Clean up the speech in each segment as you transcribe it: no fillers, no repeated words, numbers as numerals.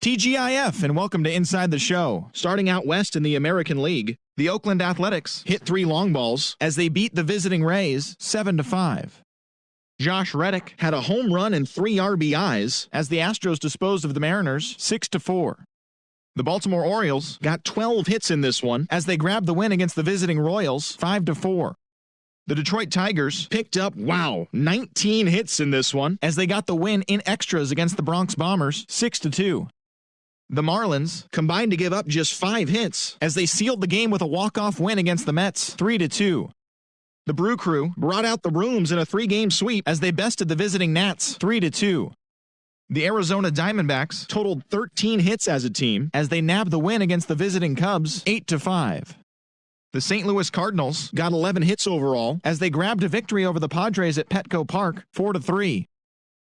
TGIF, and welcome to Inside the Show. Starting out west in the American League, the Oakland Athletics hit 3 long balls as they beat the visiting Rays 7-5. Josh Reddick had a home run and 3 RBIs as the Astros disposed of the Mariners 6-4. The Baltimore Orioles got 12 hits in this one as they grabbed the win against the visiting Royals 5-4. The Detroit Tigers picked up, 19 hits in this one as they got the win in extras against the Bronx Bombers 6-2. The Marlins combined to give up just 5 hits as they sealed the game with a walk-off win against the Mets 3-2. The Brew Crew brought out the rooms in a 3-game sweep as they bested the visiting Nats 3-2. The Arizona Diamondbacks totaled 13 hits as a team as they nabbed the win against the visiting Cubs 8-5. The St. Louis Cardinals got 11 hits overall as they grabbed a victory over the Padres at Petco Park 4-3.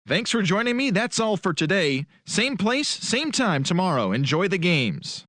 Thanks for joining me. That's all for today. Same place, same time tomorrow. Enjoy the games.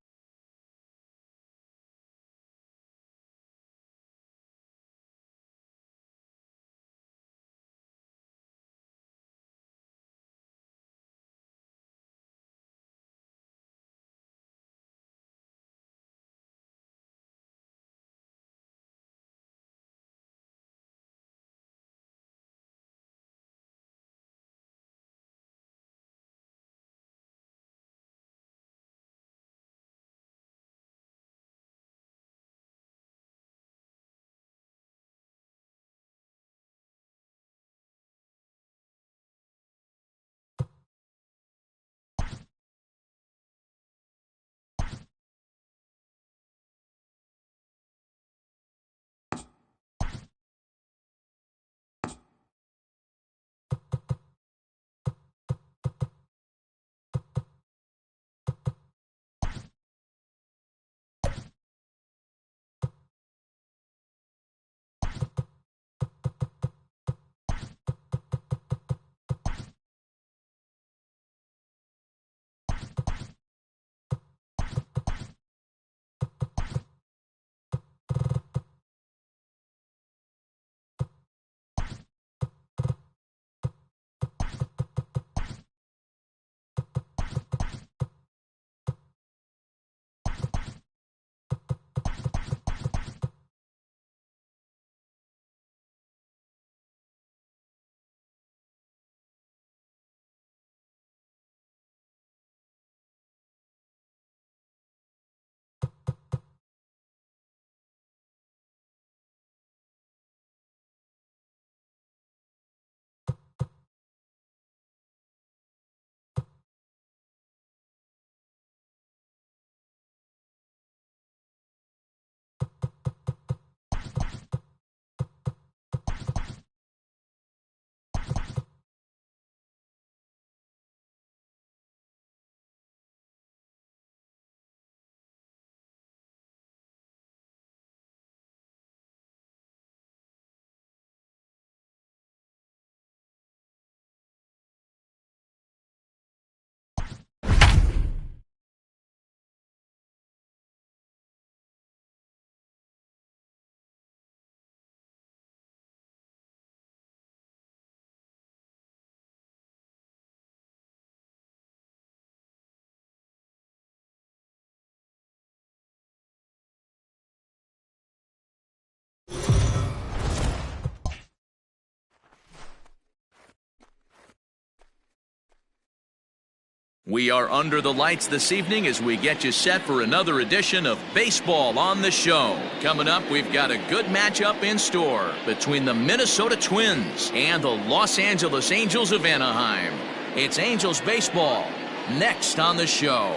We are under the lights this evening as we get you set for another edition of Baseball on the Show. Coming up, we've got a good matchup in store between the Minnesota Twins and the Los Angeles Angels of Anaheim. It's Angels baseball next on the show.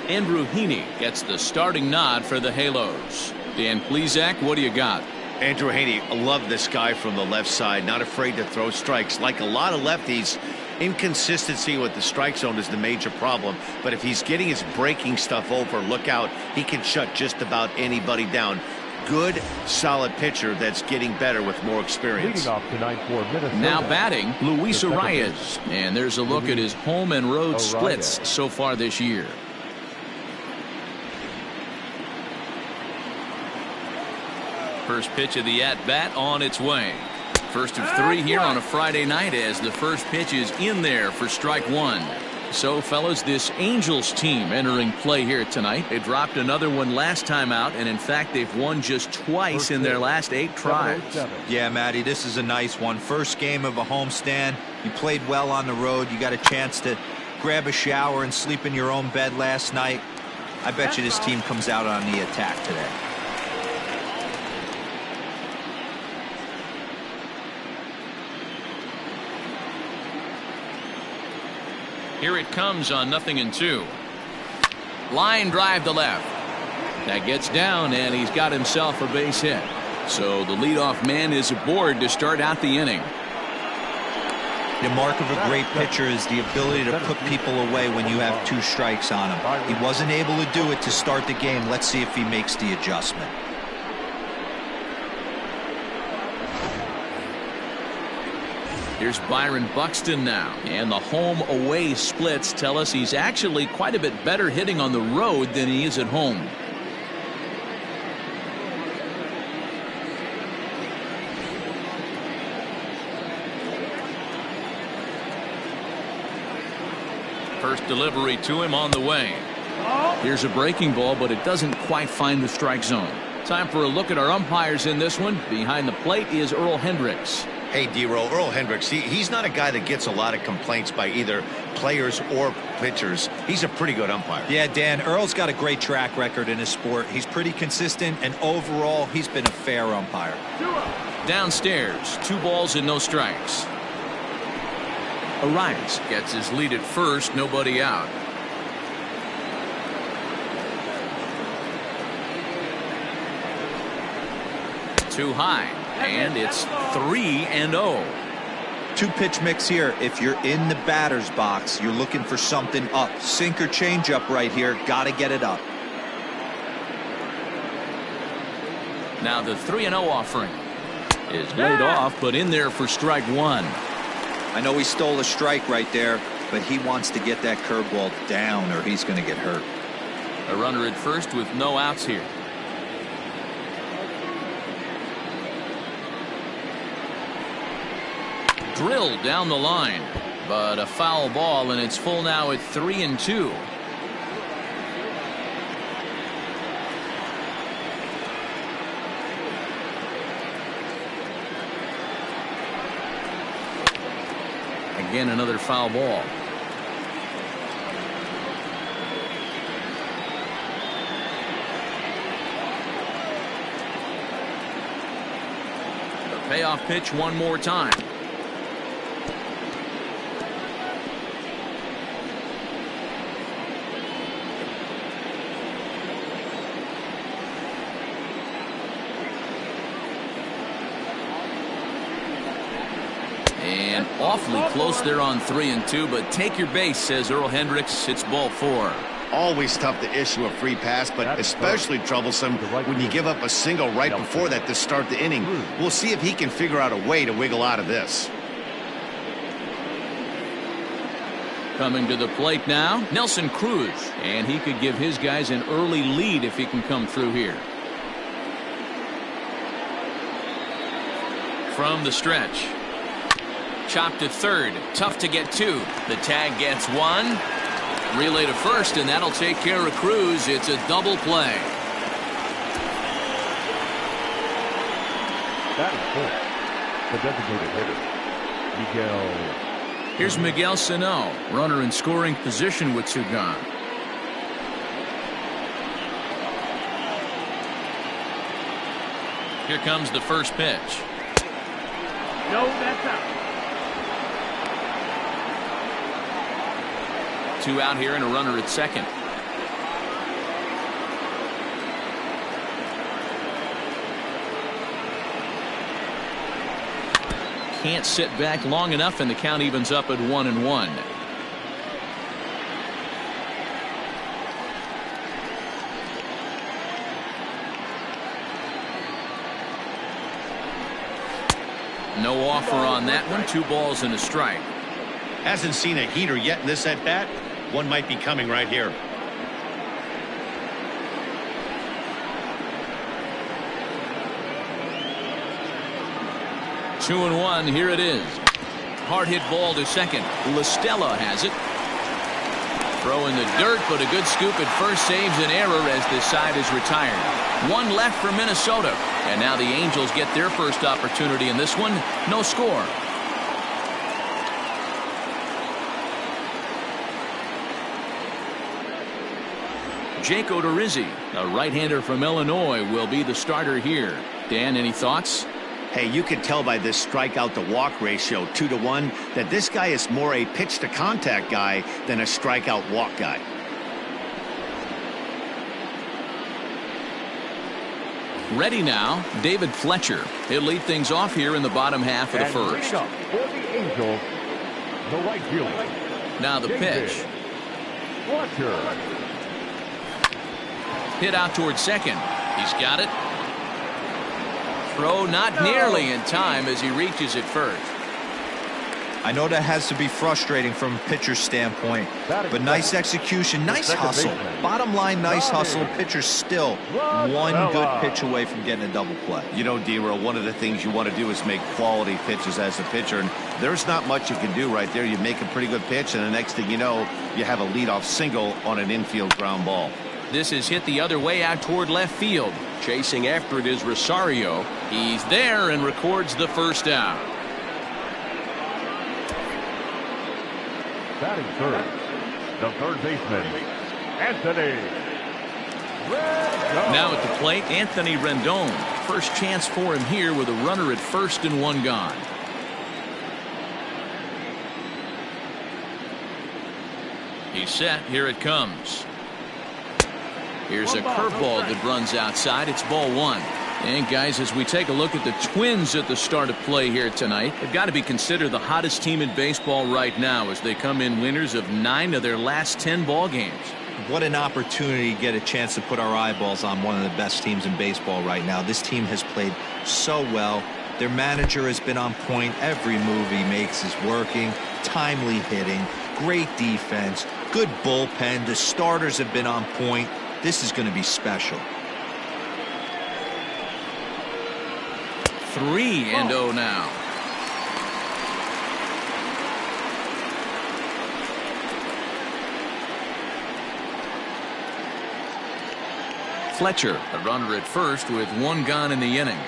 Andrew Heaney gets the starting nod for the Halos. Dan Plesac, what do you got? Andrew Heaney, I love this guy from the left side, not afraid to throw strikes. Like a lot of lefties, inconsistency with the strike zone is the major problem. But if he's getting his breaking stuff over, look out, he can shut just about anybody down. Good, solid pitcher that's getting better with more experience. Leading off tonight for Minnesota. Now batting, Luis Arias. And there's a look at his home and road splits so far this year. First pitch of the at-bat on its way. First of 3 here on a Friday night as the first pitch is in there for strike one. So, fellas, this Angels team entering play here tonight. They dropped another one last time out, and in fact, they've won just twice in their last 8 tries. Yeah, Matty, this is a nice one. First game of a homestand. You played well on the road. You got a chance to grab a shower and sleep in your own bed last night. I bet you this team comes out on the attack today. Here it comes on 0-2. Line drive to left. That gets down, and he's got himself a base hit. So the leadoff man is aboard to start out the inning. The mark of a great pitcher is the ability to put people away when you have 2 strikes on him. He wasn't able to do it to start the game. Let's see if he makes the adjustment. Here's Byron Buxton now, and the home-away splits tell us he's actually quite a bit better hitting on the road than he is at home. First delivery to him on the way. Here's a breaking ball, but it doesn't quite find the strike zone. Time for a look at our umpires in this one. Behind the plate is Earl Hendricks. Hey, D-Row, Earl Hendricks, he's not a guy that gets a lot of complaints by either players or pitchers. He's a pretty good umpire. Yeah, Dan, Earl's got a great track record in his sport. He's pretty consistent, and overall, he's been a fair umpire. Downstairs, 2 balls and no strikes. Arias gets his lead at first, nobody out. Too high, and it's 3-0. 2-pitch mix here. If you're in the batter's box, you're looking for something up. Sink or change up right here. Got to get it up. Now the 3-0 offering is laid off, but in there for strike one. I know he stole a strike right there, but he wants to get that curveball down or he's going to get hurt. A runner at first with no outs here. Drilled down the line, but a foul ball, and it's full now at 3-2. Again, another foul ball. The payoff pitch one more time. And awfully close there on 3-2, but take your base, says Earl Hendricks. It's ball 4. Always tough to issue a free pass, but especially troublesome when you give up a single right before that to start the inning. We'll see if he can figure out a way to wiggle out of this. Coming to the plate now, Nelson Cruz, and he could give his guys an early lead if he can come through here. From the stretch. Chopped to third. Tough to get to. The tag gets 1. Relay to first, and that'll take care of Cruz. It's a double play. That is full. The designated hitter, Miguel. Here's Miguel Sano, runner in scoring position with 2 gone. Here comes the first pitch. No, that's out. 2 out here and a runner at second. Can't sit back long enough, and the count evens up at 1-1. No offer on that one. 2 balls and a strike. Hasn't seen a heater yet in this at-bat. One might be coming right here. 2-1, here it is. Hard hit ball to second. LaStella has it. Throw in the dirt, but a good scoop at first saves an error as this side is retired. One left for Minnesota. And now the Angels get their first opportunity in this one. No score. Jake Odorizzi, a right-hander from Illinois, will be the starter here. Dan, any thoughts? Hey, you can tell by this strikeout to walk ratio 2-1 that this guy is more a pitch to contact guy than a strikeout walk guy. Ready now, David Fletcher. He'll lead things off here in the bottom half of the first. For the Angels, the right fielder. Now the pitch. Fletcher. Hit out towards second. He's got it. Throw not nearly in time as he reaches it first. I know that has to be frustrating from a pitcher's standpoint, but nice execution, nice hustle. Bottom line, nice hustle. Pitcher's still one good pitch away from getting a double play. You know, D-Row, one of the things you want to do is make quality pitches as a pitcher, and there's not much you can do right there. You make a pretty good pitch, and the next thing you know, you have a leadoff single on an infield ground ball. This is hit the other way out toward left field. Chasing after it is Rosario. He's there and records the first out. Batting third, the third baseman, Anthony Rendon. Now at the plate, Anthony Rendon. First chance for him here with a runner at first and one gone. He's set. Here it comes. Here's a curveball that runs outside. It's ball one. And guys, as we take a look at the Twins at the start of play here tonight, they've got to be considered the hottest team in baseball right now as they come in winners of 9 of their last 10 ball games. What an opportunity to get a chance to put our eyeballs on one of the best teams in baseball right now. This team has played so well. Their manager has been on point. Every move he makes is working. Timely hitting, great defense, good bullpen. The starters have been on point. This is going to be special. 3-0 now. Fletcher, a runner at first with one gone in the inning.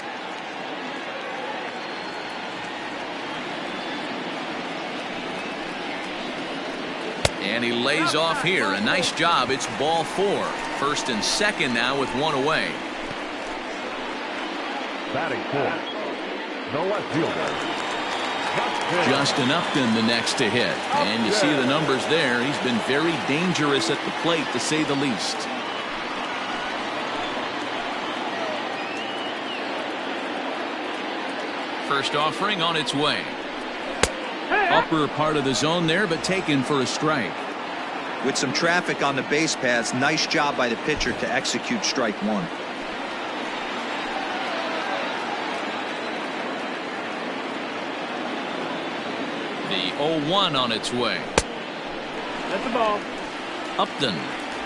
And he lays off here. A nice job. It's ball 4. First and second now with one away. Batting fourth, the left fielder, Justin Upton the next to hit. And you see the numbers there. He's been very dangerous at the plate, to say the least. First offering on its way. Upper part of the zone there, but taken for a strike. With some traffic on the base paths, nice job by the pitcher to execute strike one. The 0-1 on its way. That's the ball. Upton,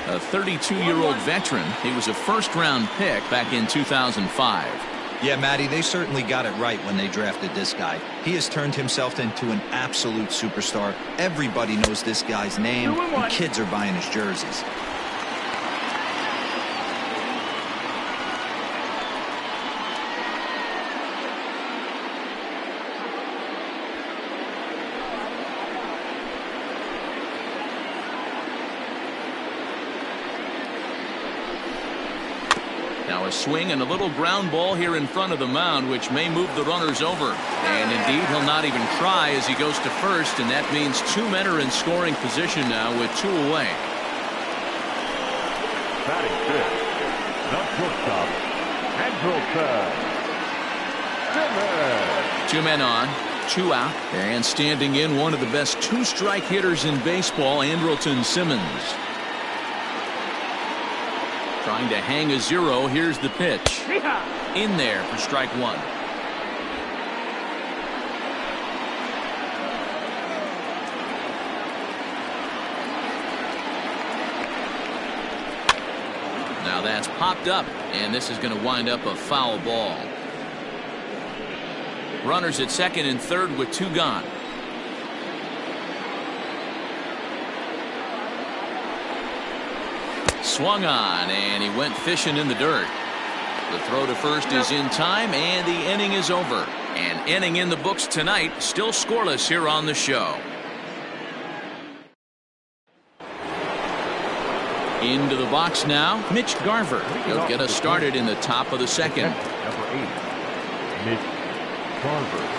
a 32-year-old veteran. He was a first-round pick back in 2005. Yeah, Matty, they certainly got it right when they drafted this guy. He has turned himself into an absolute superstar. Everybody knows this guy's name, and kids are buying his jerseys. Now a swing and a little ground ball here in front of the mound, which may move the runners over. And indeed, he'll not even try as he goes to first, and that means 2 men are in scoring position now with 2 away. Batting fifth, the shortstop, Andrelton Simmons. 2 men on, 2 out, and standing in one of the best 2-strike hitters in baseball, Andrelton Simmons. Trying to hang a 0. Here's the pitch. In there for strike 1. Now that's popped up, and this is going to wind up a foul ball. Runners at second and third with 2 gone. Swung on, and he went fishing in the dirt. The throw to first is in time, and the inning is over. An inning in the books tonight, still scoreless here on the show. Into the box now, Mitch Garver. He'll get us started in the top of the second. Number 8, Mitch Garver.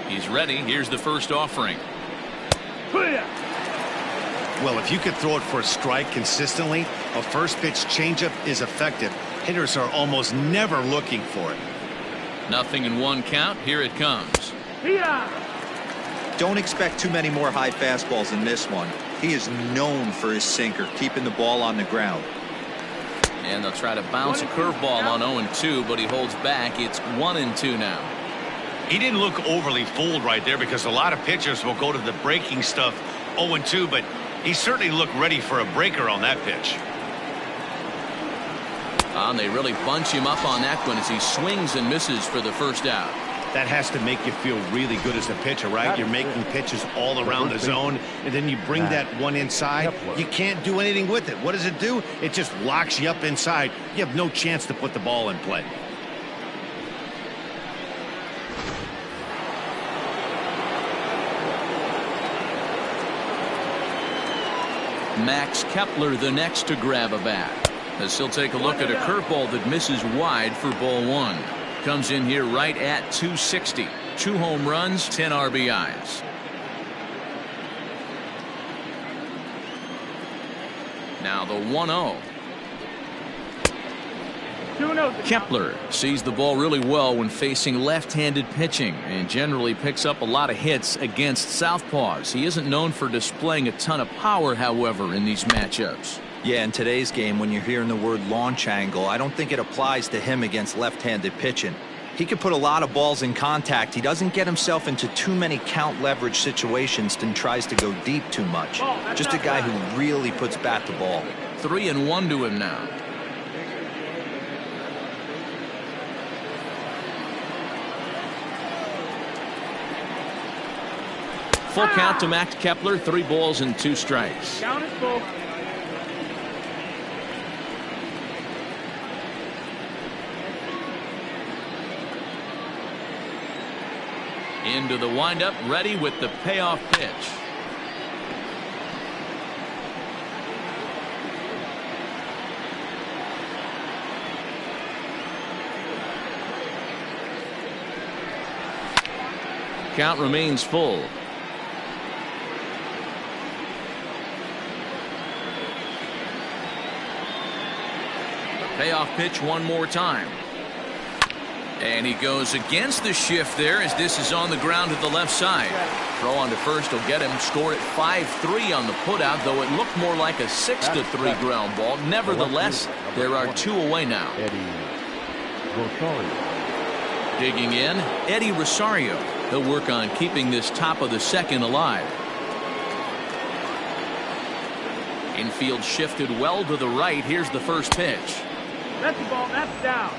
He's ready. Here's the first offering. Well, if you could throw it for a strike consistently, a first pitch changeup is effective. Hitters are almost never looking for it. Nothing in 1 count. Here it comes. Don't expect too many more high fastballs in this one. He is known for his sinker, keeping the ball on the ground. And they'll try to bounce a curveball on 0-2, but he holds back. It's 1-2 now. He didn't look overly fooled right there because a lot of pitchers will go to the breaking stuff 0-2, but he certainly looked ready for a breaker on that pitch. And they really bunch him up on that one as he swings and misses for the first out. That has to make you feel really good as a pitcher, right? You're making pitches all around the zone, and then you bring that one inside. You can't do anything with it. What does it do? It just locks you up inside. You have no chance to put the ball in play. Max Kepler the next to grab a bat, as he'll take a look at a curveball that misses wide for ball 1. Comes in here right at 260. 2 home runs, 10 RBIs. Now the 1-0. Kepler sees the ball really well when facing left-handed pitching and generally picks up a lot of hits against southpaws. He isn't known for displaying a ton of power, however, in these matchups. Yeah, in today's game, when you're hearing the word launch angle, I don't think it applies to him against left-handed pitching. He can put a lot of balls in contact. He doesn't get himself into too many count leverage situations and tries to go deep too much. Just a guy who really puts bat to ball. 3-1 to him now. Full count to Max Kepler, 3 balls and 2 strikes. Count is full. Into the windup, ready with the payoff pitch. Count remains full. Payoff pitch one more time. And he goes against the shift there as this is on the ground to the left side. Throw on to first will get him. Score at 5-3 on the putout, though it looked more like a 6-3 ground ball. Nevertheless, there are 2 away now. Eddie Rosario. Digging in, Eddie Rosario. He'll work on keeping this top of the second alive. Infield shifted well to the right. Here's the first pitch. That's the ball. That's down.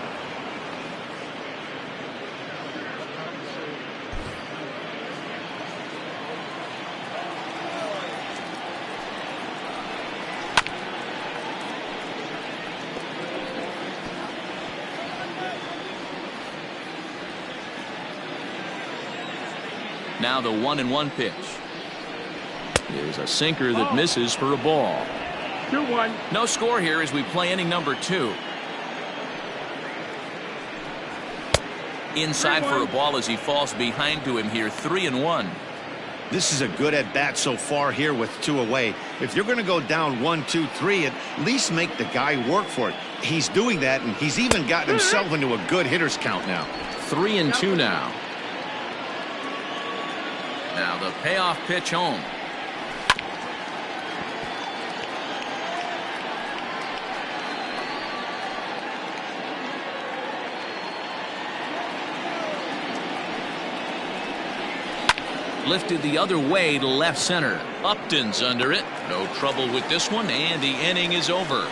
Now the 1-1 pitch. Is a sinker that misses for a ball. 2-1. No score here as we play inning number 2. Inside for a ball as he falls behind to him here. 3-1. This is a good at bat so far here with 2 away. If you're going to go down 1, 2, 3, at least make the guy work for it. He's doing that, and he's even gotten himself into a good hitter's count now. 3-2 now. Now the payoff pitch home. lifted the other way to left center. Upton's under it. No trouble with this one, and the inning is over.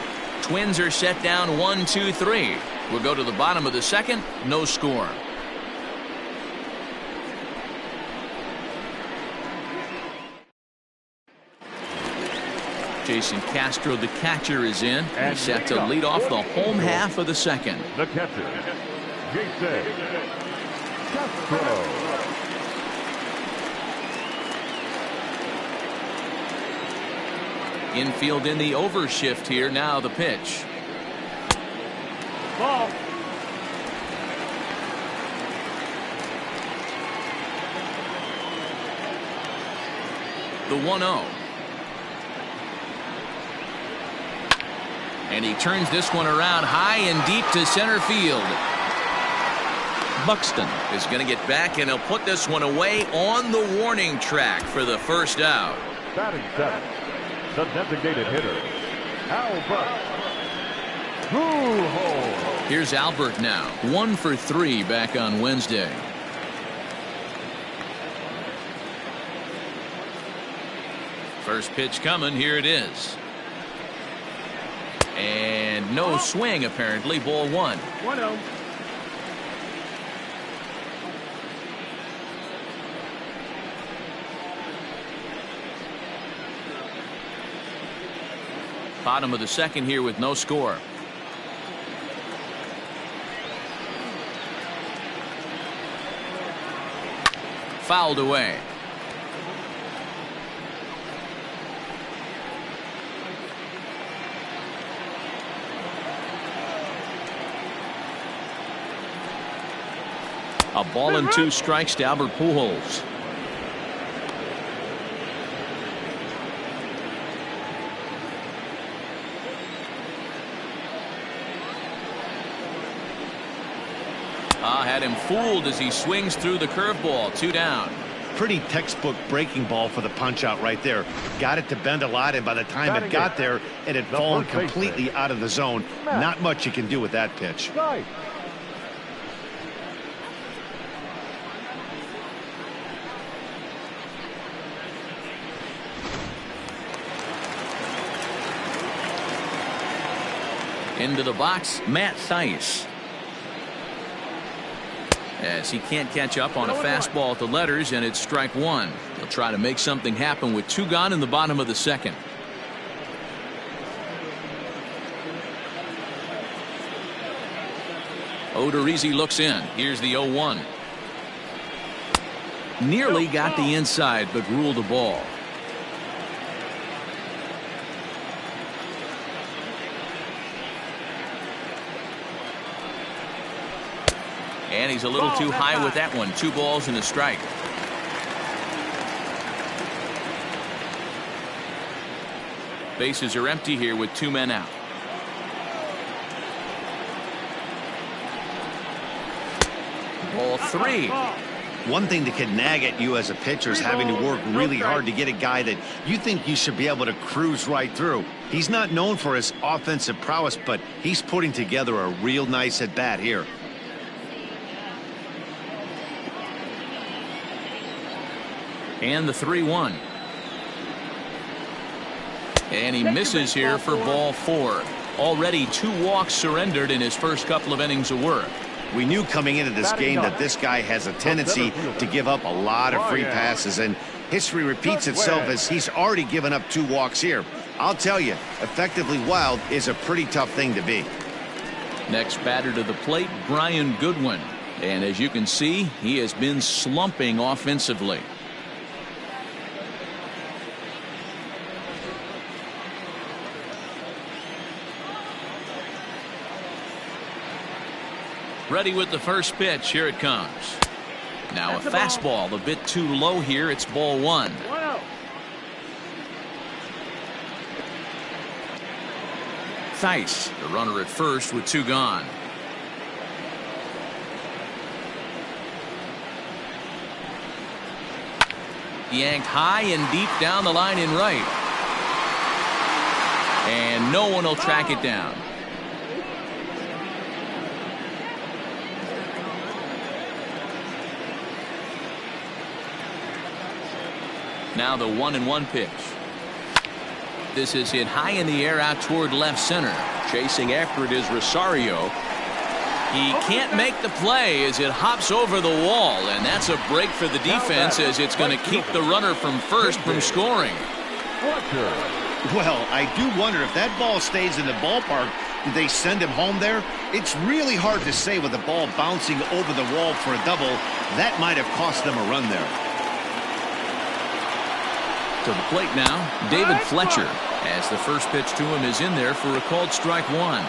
Twins are set down 1-2-3. We'll go to the bottom of the second. No score. Jason Castro, the catcher, is in. He's set to lead off the home half of the second. The catcher, Jason Castro. Infield in the overshift here. Now the pitch. Ball. The 1-0. And he turns this one around high and deep to center field. Buxton is going to get back, and he'll put this one away on the warning track for the first out. Batting seventh, the designated hitter, Albert Pujols. Here's Albert now. 1 for 3 back on Wednesday. First pitch coming. Here it is. And no swing, apparently. Ball 1. 1-0. Bottom of the second here with no score. Fouled away. A ball and 2 strikes to Albert Pujols. Had him fooled as he swings through the curveball. 2 down. Pretty textbook breaking ball for the punch out right there. Got it to bend a lot, and by the time it got there, it had fallen completely out of the zone. Not much you can do with that pitch. Nice. Into the box, Matt Thaiss. As he can't catch up on a fastball at the letters, and it's strike 1. He'll try to make something happen with 2 gone in the bottom of the second. Odorizzi looks in. Here's the 0-1. Nearly got the inside, but ruled a ball. And he's a little too high with that one. 2 balls and a strike. Bases are empty here with 2 men out. Ball 3. One thing that could nag at you as a pitcher is having to work really hard to get a guy that you think you should be able to cruise right through. He's not known for his offensive prowess, but he's putting together a real nice at bat here. And the 3-1. And he misses here for ball 4. Already 2 walks surrendered in his first couple of innings of work. We knew coming into this game that this guy has a tendency to give up a lot of free passes, and history repeats itself as he's already given up 2 walks here. I'll tell you, effectively wild is a pretty tough thing to be. Next batter to the plate, Brian Goodwin. And as you can see, he has been slumping offensively. Ready with the first pitch. Here it comes. Now a fastball a bit too low here. It's ball 1. 1-0. Thaiss, the runner at first with 2 gone. Yanked high and deep down the line in right. And no one will track it down. Now the 1-1 pitch. This is hit high in the air out toward left center. Chasing after it is Rosario. He can't make the play as it hops over the wall, and that's a break for the defense as it's going to keep the runner from first from scoring. Well, I do wonder if that ball stays in the ballpark, do they send him home there? It's really hard to say with the ball bouncing over the wall for a double. That might have cost them a run there. To the plate now, David Fletcher, as the first pitch to him is in there for a called strike one.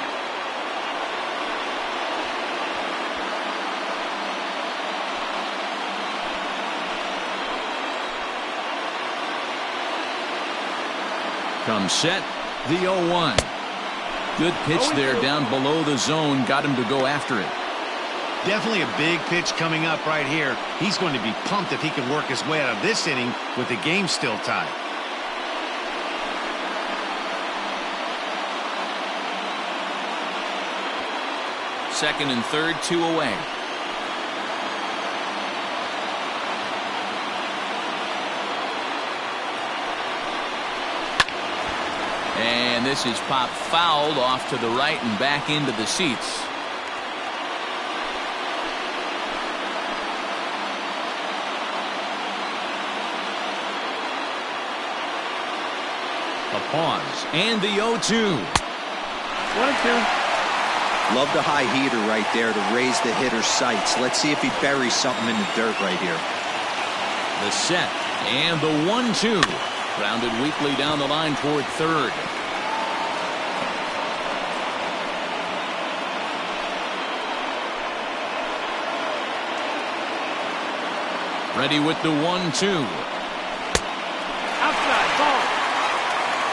Comes set, the 0-1. Good pitch there down below the zone, got him to go after it. Definitely a big pitch coming up right here. He's going to be pumped if he can work his way out of this inning with the game still tied. Second and third, 2 away. And this is popped fouled off to the right and back into the seats. A pause and the 0-2. 1-2. Love the high heater right there to raise the hitter's sights. Let's see if he buries something in the dirt right here. The set and the 1-2. Grounded weakly down the line toward third. Ready with the 1-2. Outside ball.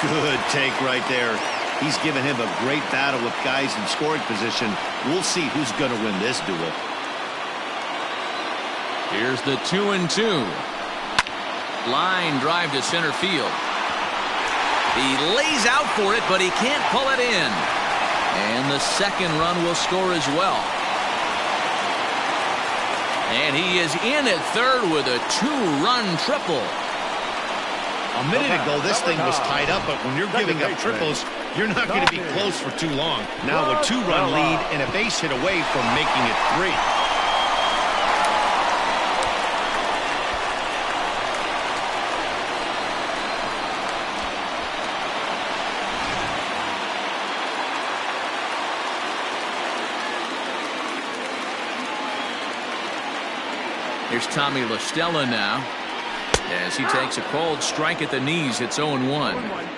Good take right there. He's given him a great battle with guys in scoring position. We'll see who's going to win this duel. Here's the 2-2. Line drive to center field. He lays out for it, but he can't pull it in. And the second run will score as well. And he is in at third with a 2-run triple. A minute ago, this thing was tied up, but when you're giving up triples, you're not going to be close for too long. Now a 2-run lead and a base hit away from making it 3. Here's Tommy La Stella now. As he takes a cold strike at the knees, it's 0-1.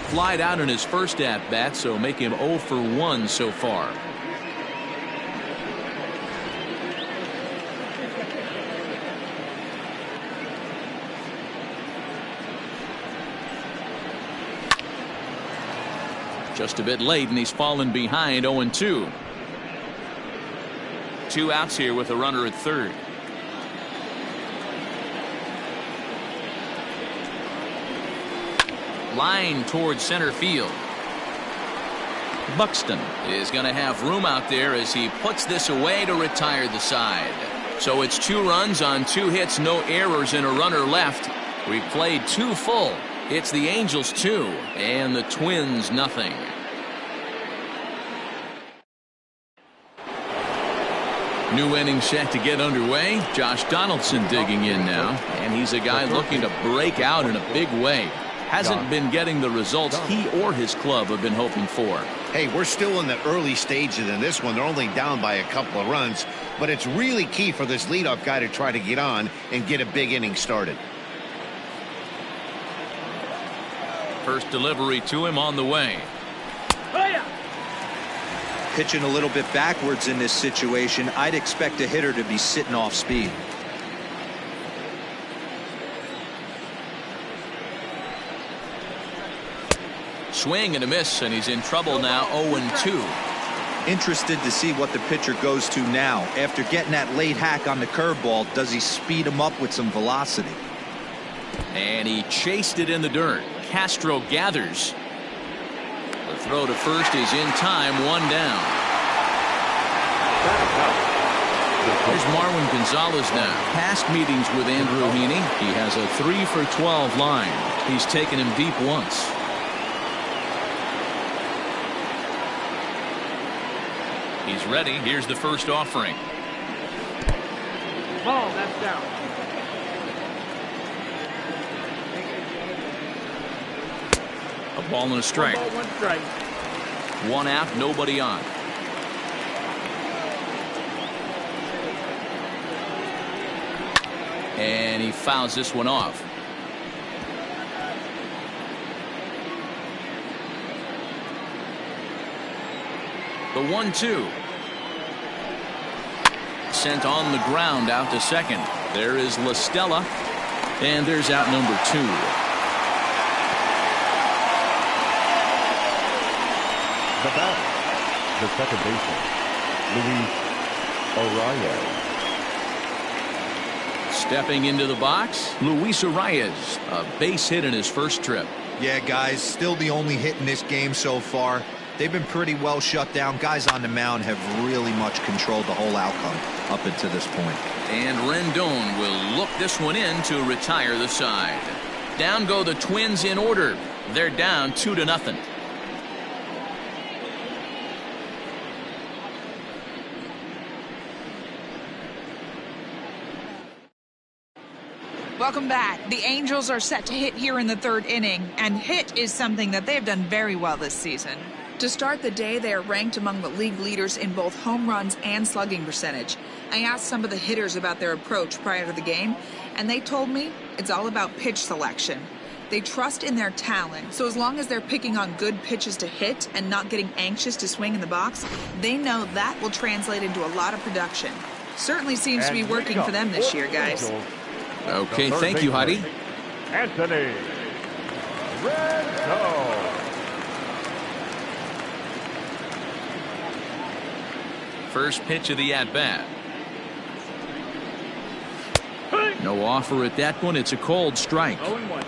Flied out in his first at-bat, so make him 0 for 1 so far. Just a bit late, and he's fallen behind 0-2. 2 outs here with a runner at third. Line towards center field. Buxton is going to have room out there as he puts this away to retire the side. So it's 2 runs on 2 hits, no errors, and a runner left. We played 2 full. It's the Angels 2 and the Twins nothing. New inning set to get underway. Josh Donaldson digging in now, and he's a guy looking to break out in a big way. Hasn't been getting the results he or his club have been hoping for. Hey, we're still in the early stages in this one. They're only down by a couple of runs, but it's really key for this leadoff guy to try to get on and get a big inning started. First delivery to him on the way. Pitching a little bit backwards in this situation, I'd expect a hitter to be sitting off speed. Swing and a miss, and he's in trouble now. 0-2. Interested to see what the pitcher goes to now. After getting that late hack on the curveball, does he speed him up with some velocity? And he chased it in the dirt. Castro gathers. The throw to first is in time. 1 down. Here's Marwin Gonzalez now. Past meetings with Andrew Heaney. He has a 3 for 12 line. He's taken him deep once. He's ready. Here's the first offering. Ball, that's down. A ball and a strike. 1 ball, 1 strike. 1 out, nobody on. And he fouls this one off. The 1-2. Sent on the ground out to second. There is La Stella. And there's out number 2. The batter, the second baseman, Luis Arias. Stepping into the box, Luis Arias. A base hit in his first trip. Yeah, guys, still the only hit in this game so far. They've been pretty well shut down. Guys on the mound have really much controlled the whole outcome up until this point. And Rendon will look this one in to retire the side. Down go the Twins in order. They're down 2-0. Welcome back. The Angels are set to hit here in the 3rd inning, and hit is something that they've done very well this season. To start the day, they are ranked among the league leaders in both home runs and slugging percentage. I asked some of the hitters about their approach prior to the game, and they told me it's all about pitch selection. They trust in their talent, so as long as they're picking on good pitches to hit and not getting anxious to swing in the box, they know that will translate into a lot to Certainly seems to be working for them this year, guys. Okay, thank you, Heidi. Anthony Rendon. First pitch of the at-bat. No offer at that one. It's a cold strike. 0-1.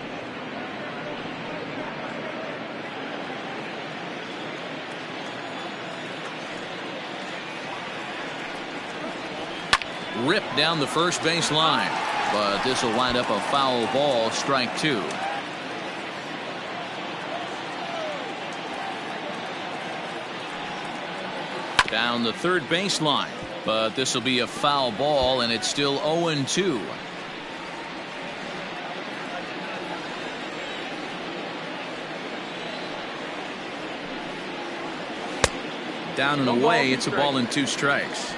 Ripped down the first base line. But this will wind up a foul ball, strike 2. Down the third baseline, but this will be a foul ball, and it's still 0-2. Down and away, it's a ball and 2 strikes.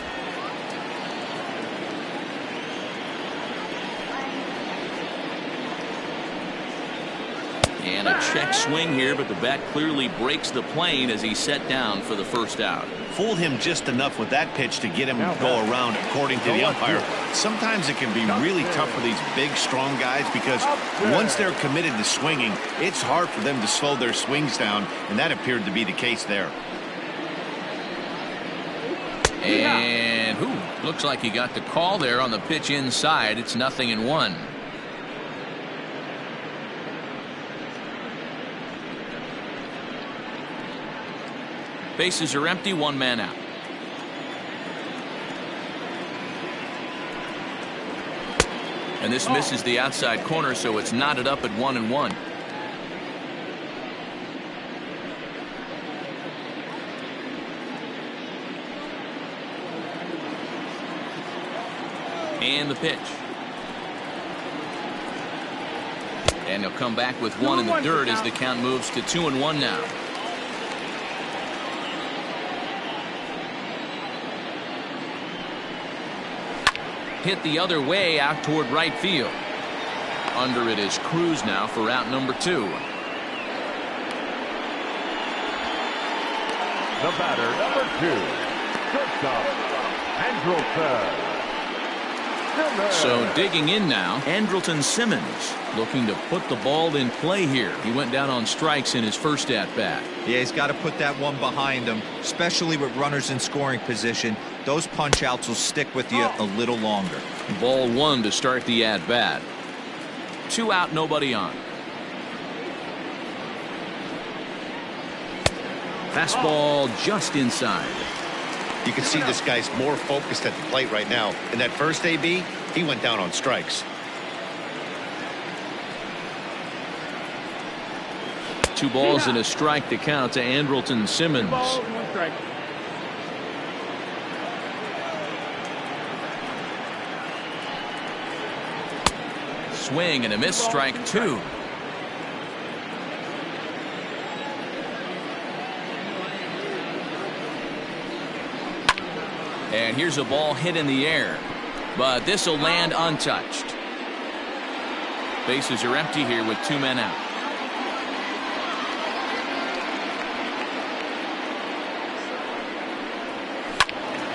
And a check swing here, but the bat clearly breaks the plane as he's set down for the first out. Fooled him just enough with that pitch to get him to go around, according to the umpire. Sometimes it can be really tough for these big, strong guys because once they're committed to swinging, it's hard for them to slow their swings down, and that appeared to be the case there. And looks like he got the call there on the pitch inside. It's 0-1. Bases are empty, 1 man out. And this misses the outside corner, so it's knotted up at 1-1. And the pitch. And he'll come back with 1 in the dirt as the count moves to 2-1 now. Hit the other way out toward right field. Under it is Cruz now for out number 2. The batter, number 2, shortstop, Andrelton Simmons. So digging in now, Andrelton Simmons looking to put the ball in play here. He went down on strikes in his first at-bat. Yeah, he's got to put that one behind him, especially with runners in scoring position. Those punch-outs will stick with you a little longer. Ball 1 to start the at-bat. 2 out, nobody on. Fastball just inside. You can see this guy's more focused at the plate right now. In that first AB, he went down on strikes. 2 balls and a strike to count to Andrelton Simmons. 2 balls, 1 strike. Swing and a miss, strike 2. And here's a ball hit in the air, but this will land untouched. Bases are empty here with 2 men out.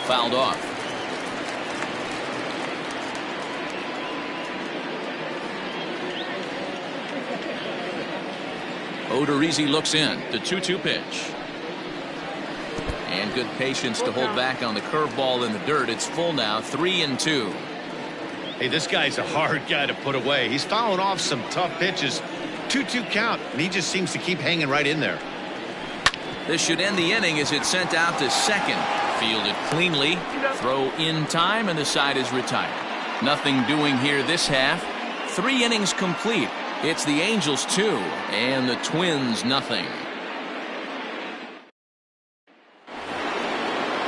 Fouled off. Odorizzi looks in. The 2-2 pitch. And good patience to hold back on the curveball in the dirt. It's full now, 3-2. Hey, this guy's a hard guy to put away. He's fouling off some tough pitches. 2-2 count, and he just seems to keep hanging right in there. This should end the inning as it's sent out to second. Fielded cleanly. Throw in time, and the side is retired. Nothing doing here this half. 3 innings complete. It's the Angels 2 and the Twins nothing.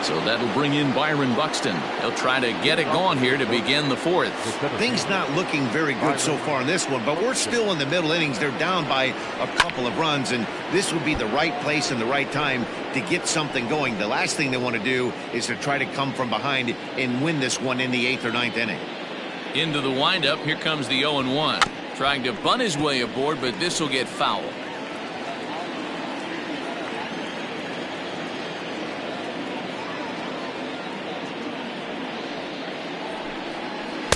So that'll bring in Byron Buxton. He'll try to get it going here to begin the 4th. Things not looking very good so far in this one, but we're still in the middle innings. They're down by a couple of runs, and this would be the right place and the right time to get something going. The last thing they want to do is to try to come from behind and win this one in the 8th or 9th inning. Into the windup. Here comes the 0-1. Trying to bunt his way aboard, but this will get foul.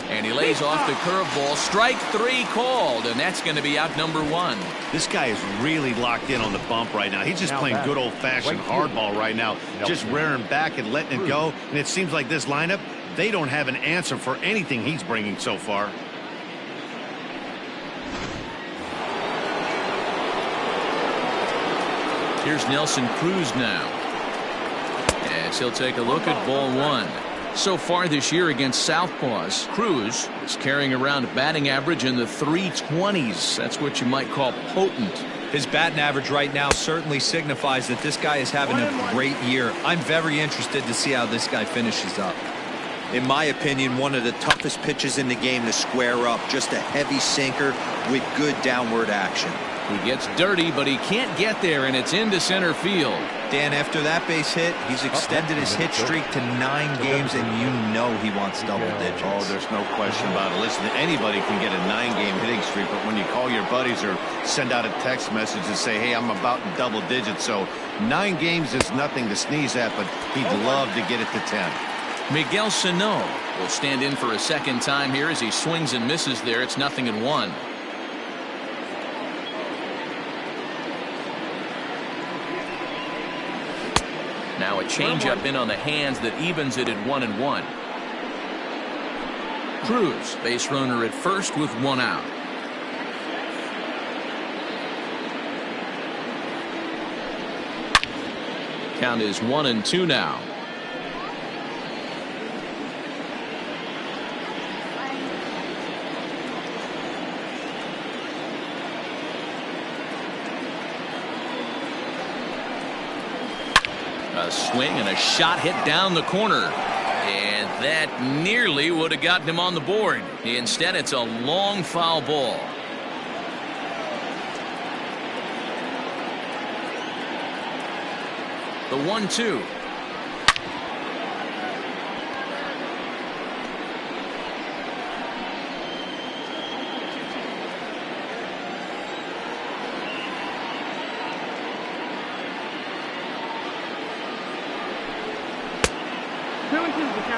And he lays off the curveball. Strike 3 called, and that's going to be out number 1. This guy is really locked in on the bump right now. He's just playing good old-fashioned hardball right now, just rearing back and letting it go. And it seems like this lineup, they don't have an answer for anything he's bringing so far. Here's Nelson Cruz now. As he'll take a look at ball 1. So far this year against Southpaws, Cruz is carrying around a batting average in the 320s. That's what you might call potent. His batting average right now certainly signifies that this guy is having a great year. I'm very interested to see how this guy finishes up. In my opinion, one of the toughest pitches in the game to square up. Just a heavy sinker with good downward action. He gets dirty, but he can't get there, and it's into center field. Dan, after that base hit, he's extended his hit streak to 9 games, and you know he wants double digits. Oh, there's no question about it. Listen, anybody can get a 9-game hitting streak, but when you call your buddies or send out a text message and say, hey, I'm about in double digits, so 9 games is nothing to sneeze at, but he'd love to get it to 10. Miguel Sano will stand in for a second time here as he swings and misses there. It's 0-1. Now a changeup in on the hands that evens it at 1-1. Cruz, base runner at first with 1 out. Count is 1-2 now. A swing and a shot hit down the corner. And that nearly would have gotten him on the board. Instead, it's a long foul ball. The 1-2.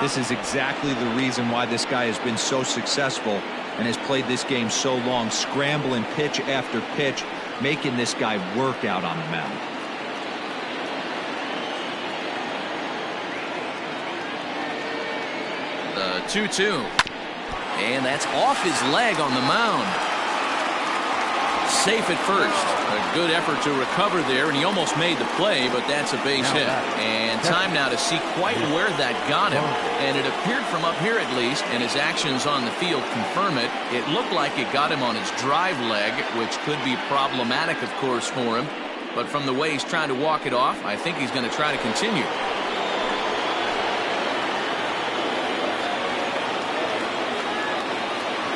This is exactly the reason why this guy has been so successful and has played this game so long, scrambling pitch after pitch, making this guy work out on the mound. The 2-2. And that's off his leg on the mound. Safe at first. A good effort to recover there, and he almost made the play, but that's a base hit. And time now to see quite where that got him. And it appeared from up here at least, and his actions on the field confirm it. It looked like it got him on his drive leg, which could be problematic, of course, for him. But from the way he's trying to walk it off, I think he's going to try to continue.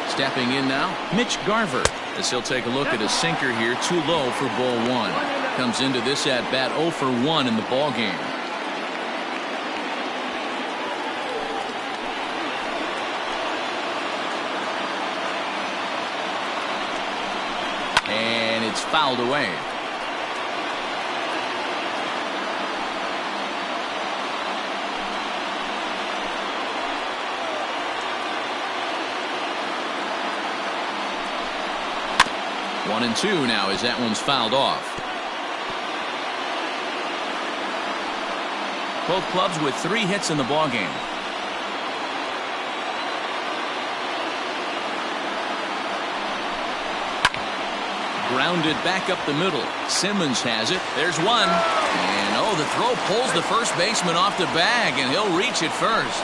Stepping in now, Mitch Garver, as he'll take a look at his sinker here, too low for ball one. Comes into this at bat 0 for 1 in the ball game. And it's fouled away. One and two now as that one's fouled off. Both clubs with 3 hits in the ball game. Grounded back up the middle. Simmons has it. There's one. And the throw pulls the first baseman off the bag, and he'll reach it first.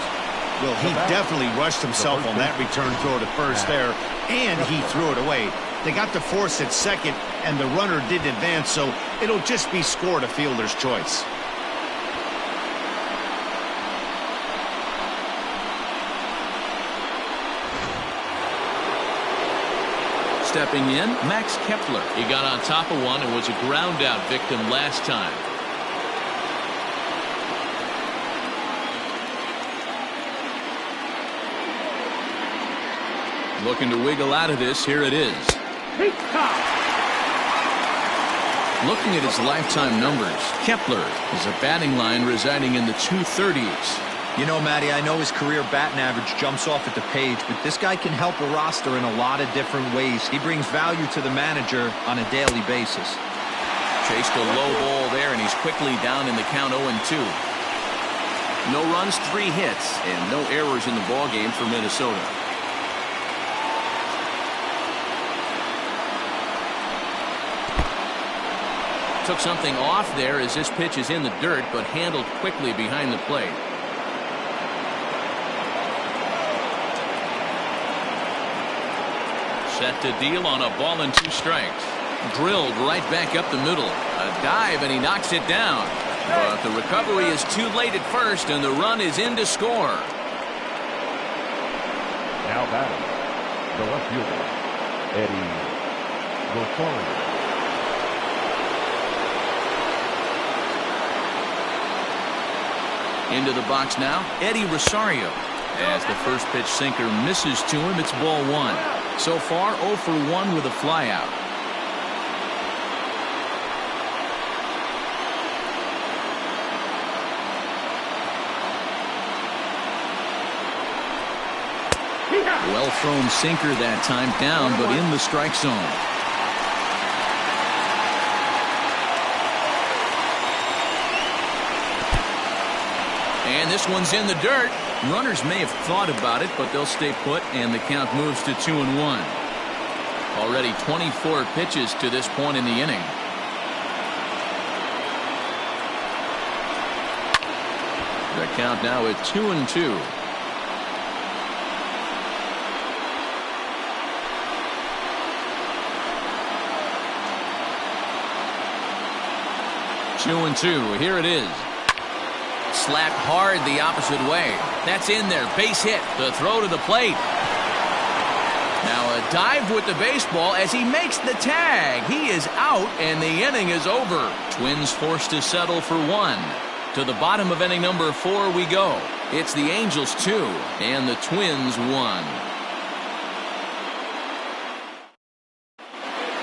Well, he definitely rushed himself on that return throw to first there, and he threw it away. They got the force at second, and the runner didn't advance, so it'll just be scored a fielder's choice. Stepping in, Max Kepler. He got on top of one and was a ground out victim last time. Looking to wiggle out of this. Here it is. Looking at his lifetime numbers, Kepler is a batting line residing in the 230s. You know, Matty, I know his career batting average jumps off at the page, but this guy can help a roster in a lot of different ways. He brings value to the manager on a daily basis. Chased a low ball there, and he's quickly down in the count 0-2. No runs, 3 hits, and no errors in the ball game for Minnesota. Took something off there as this pitch is in the dirt, but handled quickly behind the plate. Set to deal on a ball and 2 strikes. Drilled right back up the middle. A dive, and he knocks it down. But the recovery is too late at first, and the run is in to score. Now batting, the left fielder, Eddie Rosario. Into the box now, Eddie Rosario. As the first pitch sinker misses to him, it's ball 1. So far, 0 for 1 with a flyout. Well thrown sinker that time, down but in the strike zone. And this one's in the dirt. Runners may have thought about it, but they'll stay put, and the count moves to 2-1. Already 24 pitches to this point in the inning. The count now at 2-2. Two and two. Here it is. Slapped hard the opposite way. That's in there. Base hit. The throw to the plate. Now a dive with the baseball as he makes the tag. He is out, and the inning is over. Twins forced to settle for 1. To the bottom of inning number 4 we go. It's the Angels 2 and the Twins 1.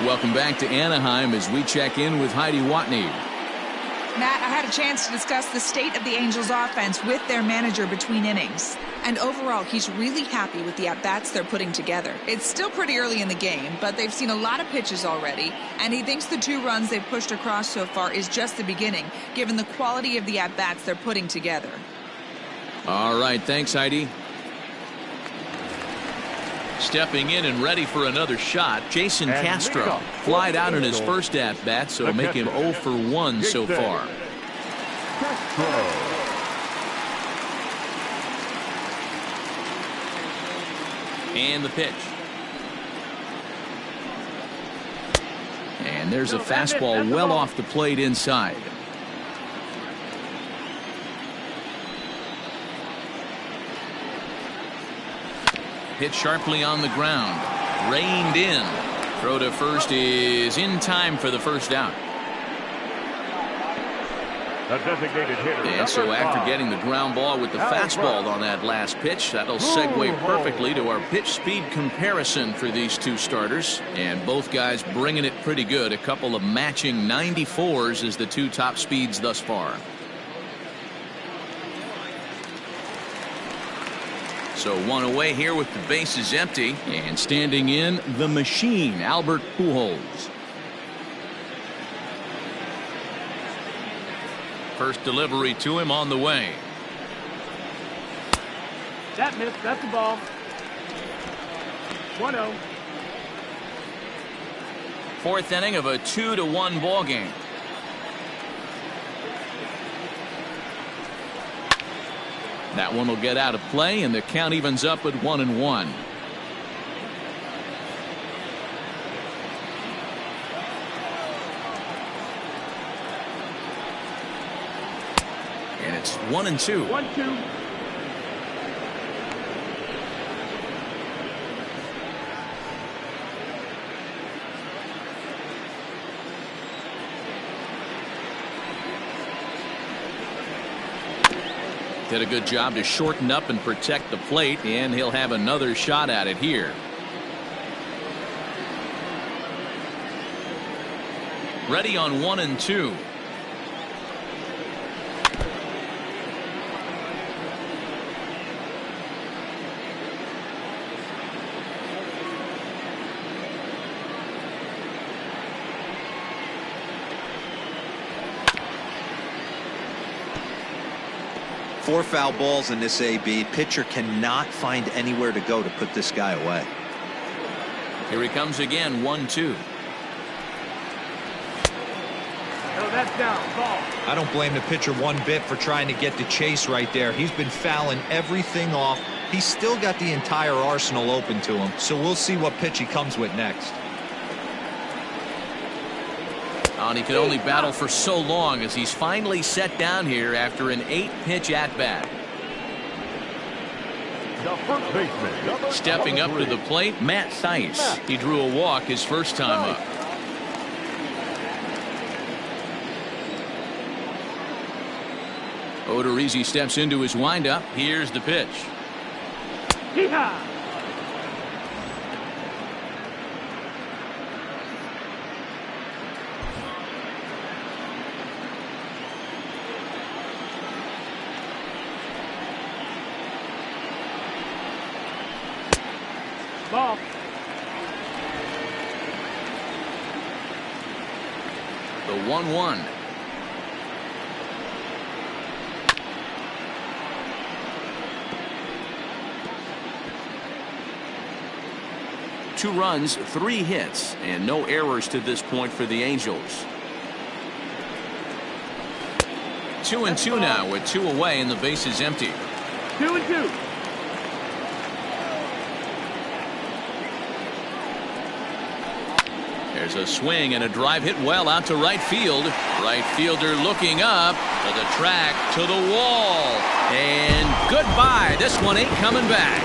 Welcome back to Anaheim as we check in with Heidi Watney. Matt, I had a chance to discuss the state of the Angels offense with their manager between innings. And overall, he's really happy with the at-bats they're putting together. It's still pretty early in the game, but they've seen a lot of pitches already. And he thinks the 2 runs they've pushed across so far is just the beginning, given the quality of the at-bats they're putting together. All right, thanks, Heidi. Stepping in and ready for another shot, Jason And Castro. leadoff. Flied out in his first at-bat, so The make him catcher. 0 for 1 so Jason far. Castro. And the pitch. And there's a fastball well off the plate inside. Hit sharply on the ground. Reined in. Throw to first is in time for the first out. The designated hitter. And so number after 5. getting the ground ball with the fastball on that last pitch, that'll segue perfectly to our pitch speed comparison for these two starters. And both guys bringing it pretty good. A couple of matching 94s as the two top speeds thus far. So one away here with the bases empty. And standing in, the machine, Albert Pujols. First delivery to him on the way. That missed. That's the ball. 1-0. Fourth inning of a 2-1 ball game. That one will get out of play, and the count evens up at 1-1. And it's 1-2. 1-2. Did a good job to shorten up and protect the plate, and he'll have another shot at it here. Ready on 1-2. Four foul balls in this AB. Pitcher cannot find anywhere to go to put this guy away. Here he comes again, 1-2. No, that's down. Ball. I don't blame the pitcher one bit for trying to get the chase right there. He's been fouling everything off. He's still got the entire arsenal open to him, so we'll see what pitch he comes with next. And he could only battle for so long as he's finally set down here after an 8-pitch at-bat. The first baseman. Stepping up to the plate, Matt Thaiss. He drew a walk his first time up. Odorizzi steps into his windup. Here's the pitch. Yeehaw! Ball. The 1-1. Two runs, 3 hits, and no errors to this point for the Angels. 2-2 now with 2 away and the base is empty. 2-2. There's a swing and a drive hit well out to right field. Right fielder looking up to the track, to the wall. And goodbye. This one ain't coming back.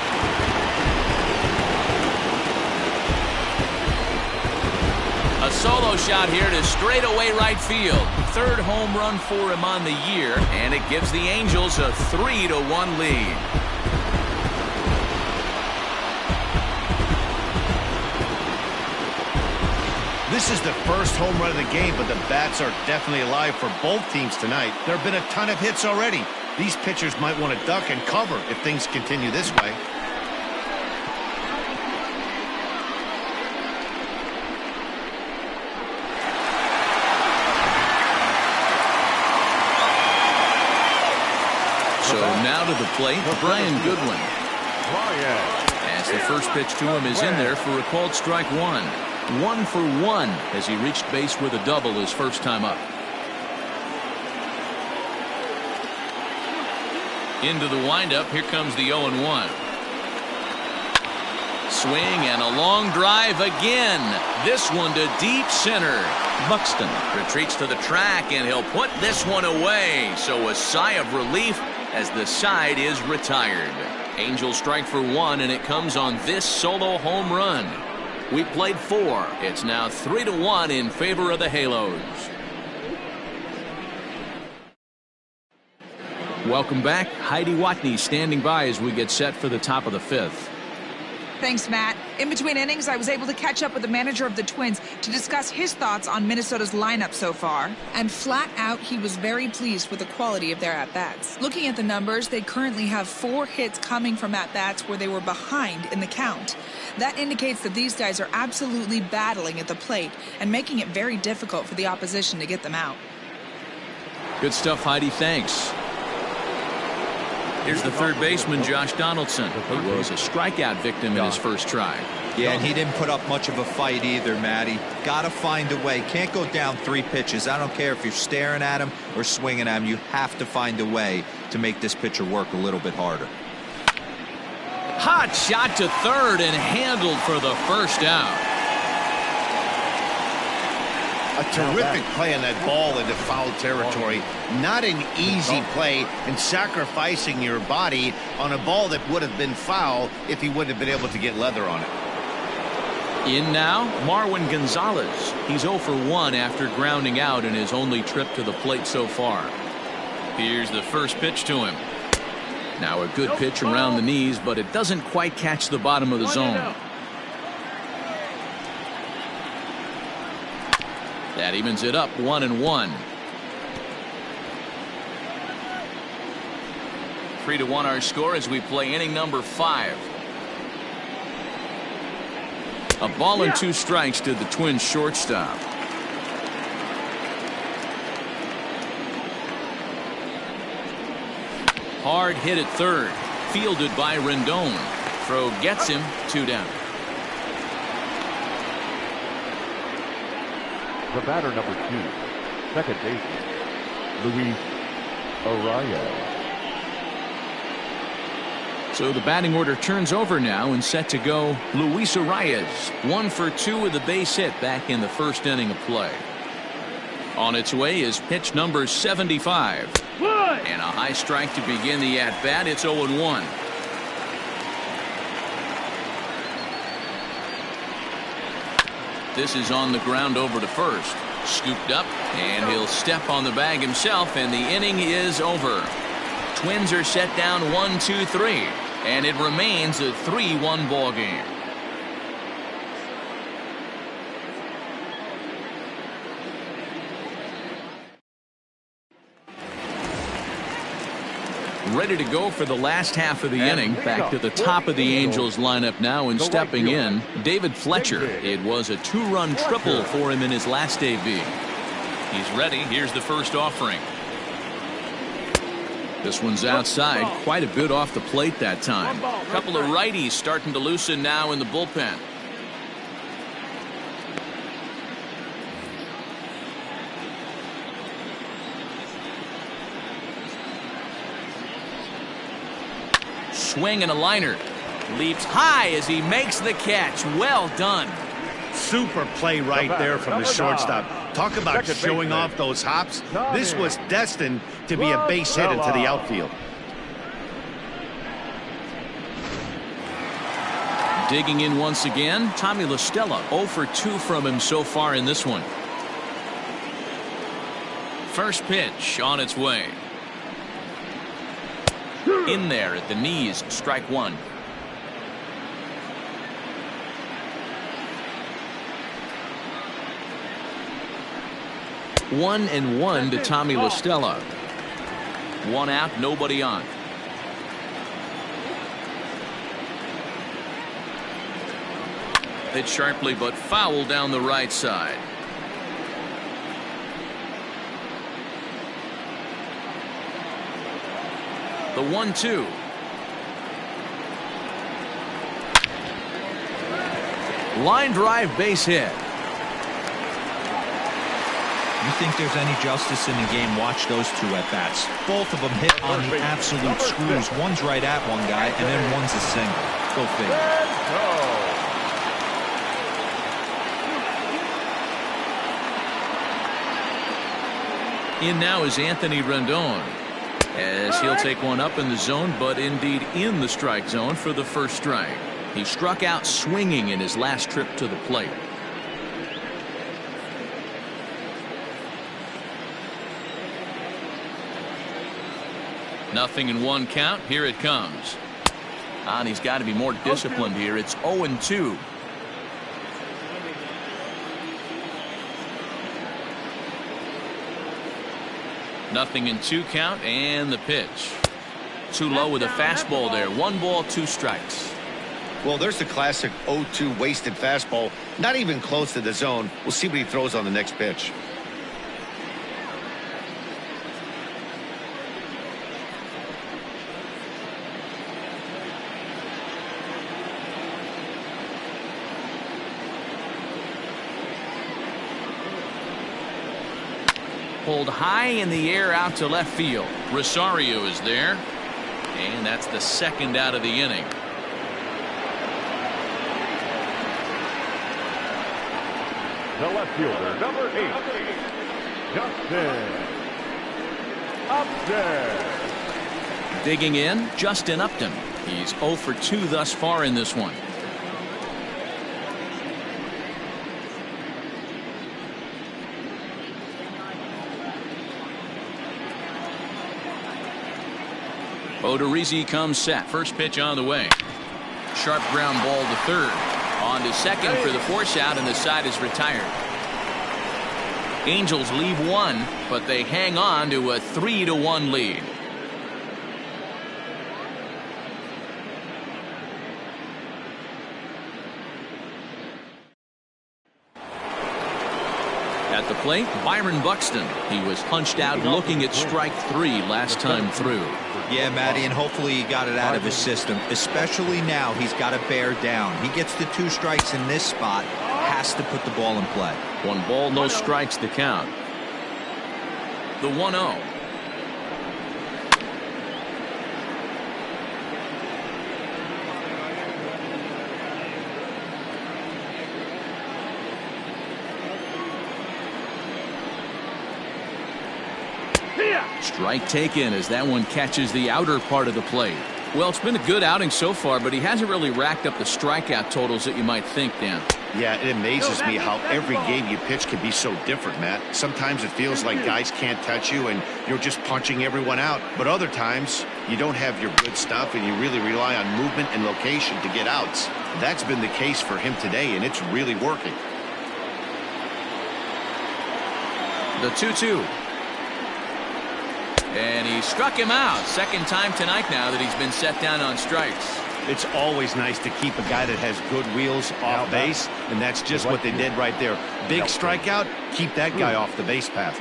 A solo shot here to straightaway right field. Third home run for him on the year, and it gives the Angels a 3-1 lead. This is the first home run of the game, but the bats are definitely alive for both teams tonight. There have been a ton of hits already. These pitchers might want to duck and cover if things continue this way. So now to the plate, Brian Goodwin. As the first pitch to him is in there for a called strike one. 1 for 1 as he reached base with a double his first time up. Into the windup. Here comes the 0-1. Swing and a long drive again. This one to deep center. Buxton retreats to the track, and he'll put this one away. So a sigh of relief as the side is retired. Angels strike for one, and it comes on this solo home run. We played 4. It's now 3-1 in favor of the Halos. Welcome back. Heidi Watney standing by as we get set for the top of the 5th. Thanks, Matt. In between innings, I was able to catch up with the manager of the Twins to discuss his thoughts on Minnesota's lineup so far. And flat out, he was very pleased with the quality of their at-bats. Looking at the numbers, they currently have 4 hits coming from at-bats where they were behind in the count. That indicates that these guys are absolutely battling at the plate and making it very difficult for the opposition to get them out. Good stuff, Heidi. Thanks. Here's the third baseman, Josh Donaldson, who was a strikeout victim in his first try. Yeah, and he didn't put up much of a fight either, Matty. Got to find a way. Can't go down 3 pitches. I don't care if you're staring at him or swinging at him. You have to find a way to make this pitcher work a little bit harder. Hot shot to third and handled for the first out. A terrific play on that ball into foul territory. Not an easy play, and sacrificing your body on a ball that would have been foul if he wouldn't have been able to get leather on it. In now, Marwin Gonzalez. He's 0 for 1 after grounding out in his only trip to the plate so far. Here's the first pitch to him. Now a good pitch around the knees, but it doesn't quite catch the bottom of the zone. That evens it up 1-1. 3-1 our score as we play inning number 5. A ball and 2 strikes to the Twins shortstop. Hard hit at third. Fielded by Rendon. Throw gets him 2 down. The batter, number 2, second baseman, Luis Arraez. So the batting order turns over now and set to go Luis Arraez. 1 for 2 with a base hit back in the first inning of play. On its way is pitch number 75. And a high strike to begin the at-bat. It's 0-1. This is on the ground over to first. Scooped up, and he'll step on the bag himself, and the inning is over. Twins are set down 1-2-3, and it remains a 3-1 ball game. Ready to go for the last half of the inning. Back to the top of the Angels lineup now, and stepping in, David Fletcher. It was a 2-run triple for him in his last debut. He's ready. Here's the first offering. This one's outside. Quite a bit off the plate that time. A couple of righties starting to loosen now in the bullpen. Swing and a liner. Leaps high as he makes the catch. Well done. Super play right there from the shortstop. Talk about showing off those hops. This was destined to be a base hit into the outfield. Digging in once again, Tommy La Stella. 0 for 2 from him so far in this one. First pitch on its way. In there at the knees, strike 1. One and 1 to Tommy La Stella. 1 out, nobody on. Hit sharply but foul down the right side. The 1-2. Line drive base hit. You think there's any justice in the game, watch those two at-bats. Both of them hit on the absolute screws. One's right at one guy, and then one's a single. Go figure. In now is Anthony Rendon, as he'll take one up in the zone, but indeed in the strike zone for the first strike. He struck out swinging in his last trip to the plate. Nothing in one count. Here it comes. And he's got to be more disciplined here. It's 0-2. Nothing in 2 count, and the pitch. Too low with a fastball there. 1 ball, 2 strikes. Well, there's the classic 0-2 wasted fastball. Not even close to the zone. We'll see what he throws on the next pitch. Pulled high in the air out to left field. Rosario is there. And that's the second out of the inning. The left fielder, number 8, Justin Upton. Digging in, Justin Upton. He's 0 for 2 thus far in this one. Odorizzi comes set. First pitch on the way. Sharp ground ball to third. On to second for the force out, and the side is retired. Angels leave 1, but they hang on to a 3-1 lead. At the plate, Byron Buxton. He was punched out looking at strike 3 last time through. Yeah, Matty, and hopefully he got it out of his system. Especially now, he's got to bear down. He gets the 2 strikes in this spot, has to put the ball in play. 1 ball, no strikes to count. The 1-0. Strike taken as that one catches the outer part of the plate. Well, it's been a good outing so far, but he hasn't really racked up the strikeout totals that you might think, Dan. Yeah, it amazes me how every game you pitch can be so different, Matt. Sometimes it feels like guys can't touch you and you're just punching everyone out. But other times, you don't have your good stuff and you really rely on movement and location to get outs. That's been the case for him today, and it's really working. The 2-2. And he struck him out. Second time tonight now that he's been set down on strikes. It's always nice to keep a guy that has good wheels off base, and that's just what they did right there. Big strikeout, keep that guy off the base path.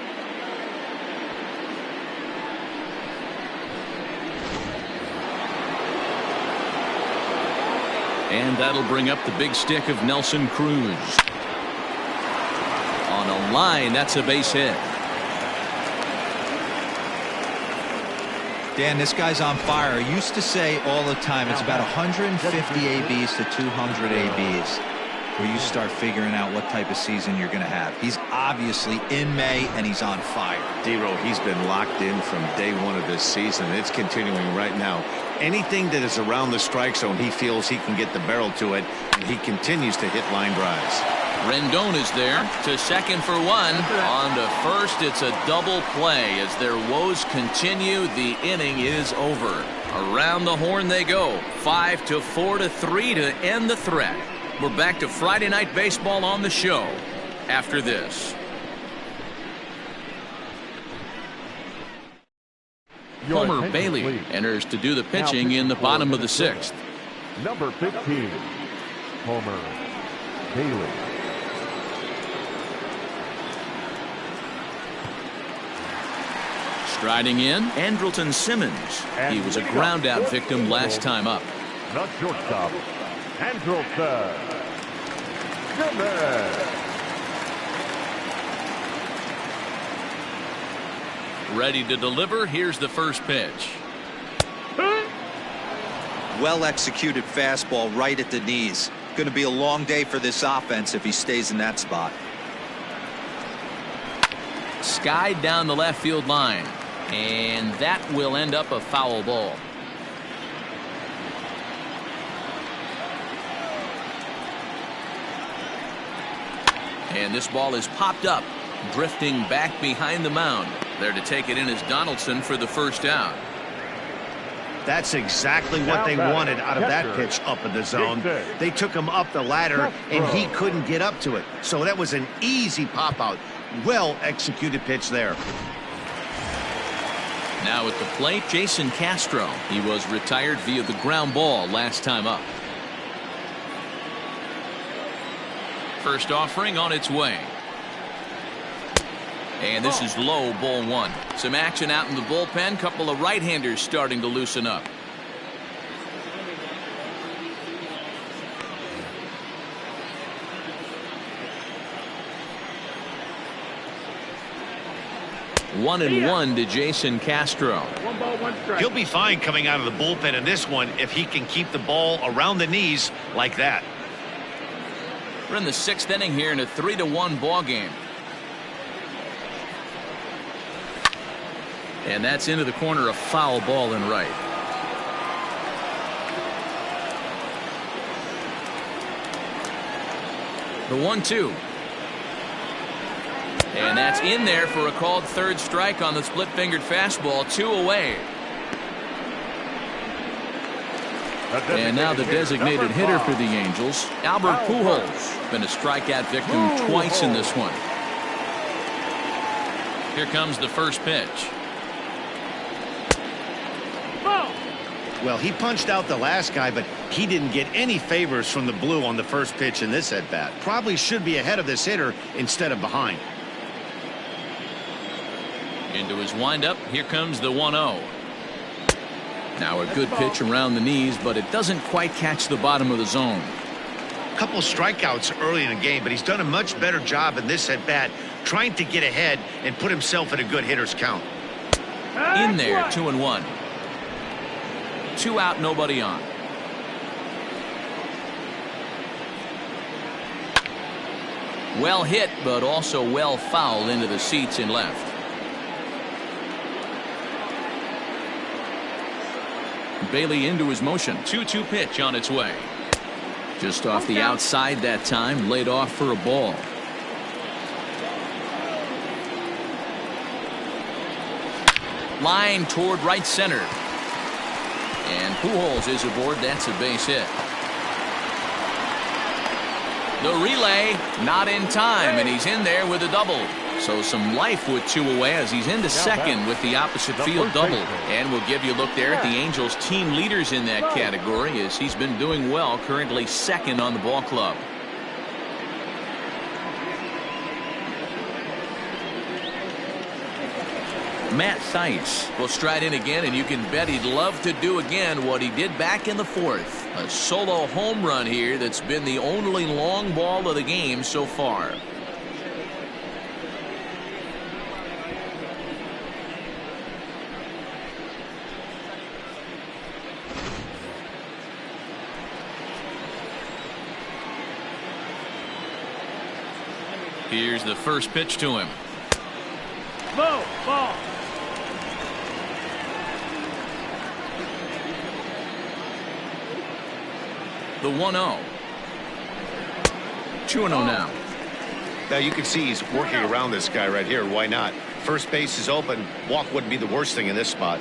And that'll bring up the big stick of Nelson Cruz. On a line, that's a base hit. Dan, this guy's on fire. I used to say all the time it's about 150 ABs to 200 ABs where you start figuring out what type of season you're going to have. He's obviously in May, and he's on fire. D-Row, he's been locked in from day 1 of this season. It's continuing right now. Anything that is around the strike zone, he feels he can get the barrel to it, and he continues to hit line drives. Rendon is there to second for 1. On to first, it's a double play. As their woes continue, the inning is over. Around the horn they go. 5-4-3 to end the threat. We're back to Friday Night Baseball on the show after this. Homer Bailey enters to do the pitching in the bottom of the 6th. Number 15, Homer Bailey. Striding in, Andrelton Simmons. He was a ground-out victim last time up. The shortstop, Andrelton Goodman. Ready to deliver. Here's the first pitch. Well executed fastball right at the knees. Going to be a long day for this offense if he stays in that spot. Skied down the left field line, and that will end up a foul ball. And this ball is popped up, drifting back behind the mound. There to take it in is Donaldson for the first out. That's exactly what they wanted out of that pitch up in the zone. They took him up the ladder, and he couldn't get up to it. So that was an easy pop-out. Well-executed pitch there. Now at the plate, Jason Castro. He was retired via the ground ball last time up. First offering on its way. And this is low, ball one. Some action out in the bullpen. Couple of right-handers starting to loosen up. One and one to Jason Castro. 1 ball, 1 strike. He'll be fine coming out of the bullpen in this one if he can keep the ball around the knees like that. We're in the 6th inning here in a 3-1 ball game. And that's into the corner, a foul ball and right. The 1-2. And that's in there for a called third strike on the split-fingered fastball. 2 away. And now the designated hitter for the Angels, Albert Pujols. Been a strikeout victim twice in this one. Here comes the first pitch. Well, he punched out the last guy, but he didn't get any favors from the blue on the first pitch in this at-bat. Probably should be ahead of this hitter instead of behind. Into his windup. Here comes the 1-0. Now a good pitch around the knees, but it doesn't quite catch the bottom of the zone. A couple strikeouts early in the game, but he's done a much better job in this at-bat trying to get ahead and put himself in a good hitter's count. In there, 2-1. 2 out, nobody on. Well hit, but also well fouled into the seats in left. Bailey into his motion. 2-2 pitch on its way. Just off the outside that time, laid off for a ball. Line toward right center. And Pujols is aboard. That's a base hit. The relay not in time, and he's in there with a double. So some life with 2 away as he's into second with the opposite field double. And we'll give you a look there at the Angels team leaders in that category as he's been doing well, currently second on the ball club. Matt Thaiss will stride in again, and you can bet he'd love to do again what he did back in the 4th. A solo home run here that's been the only long ball of the game so far. Here's the first pitch to him. Low ball. The 1-0. 2-0 now. Now you can see he's working around this guy right here. Why not? First base is open. Walk wouldn't be the worst thing in this spot.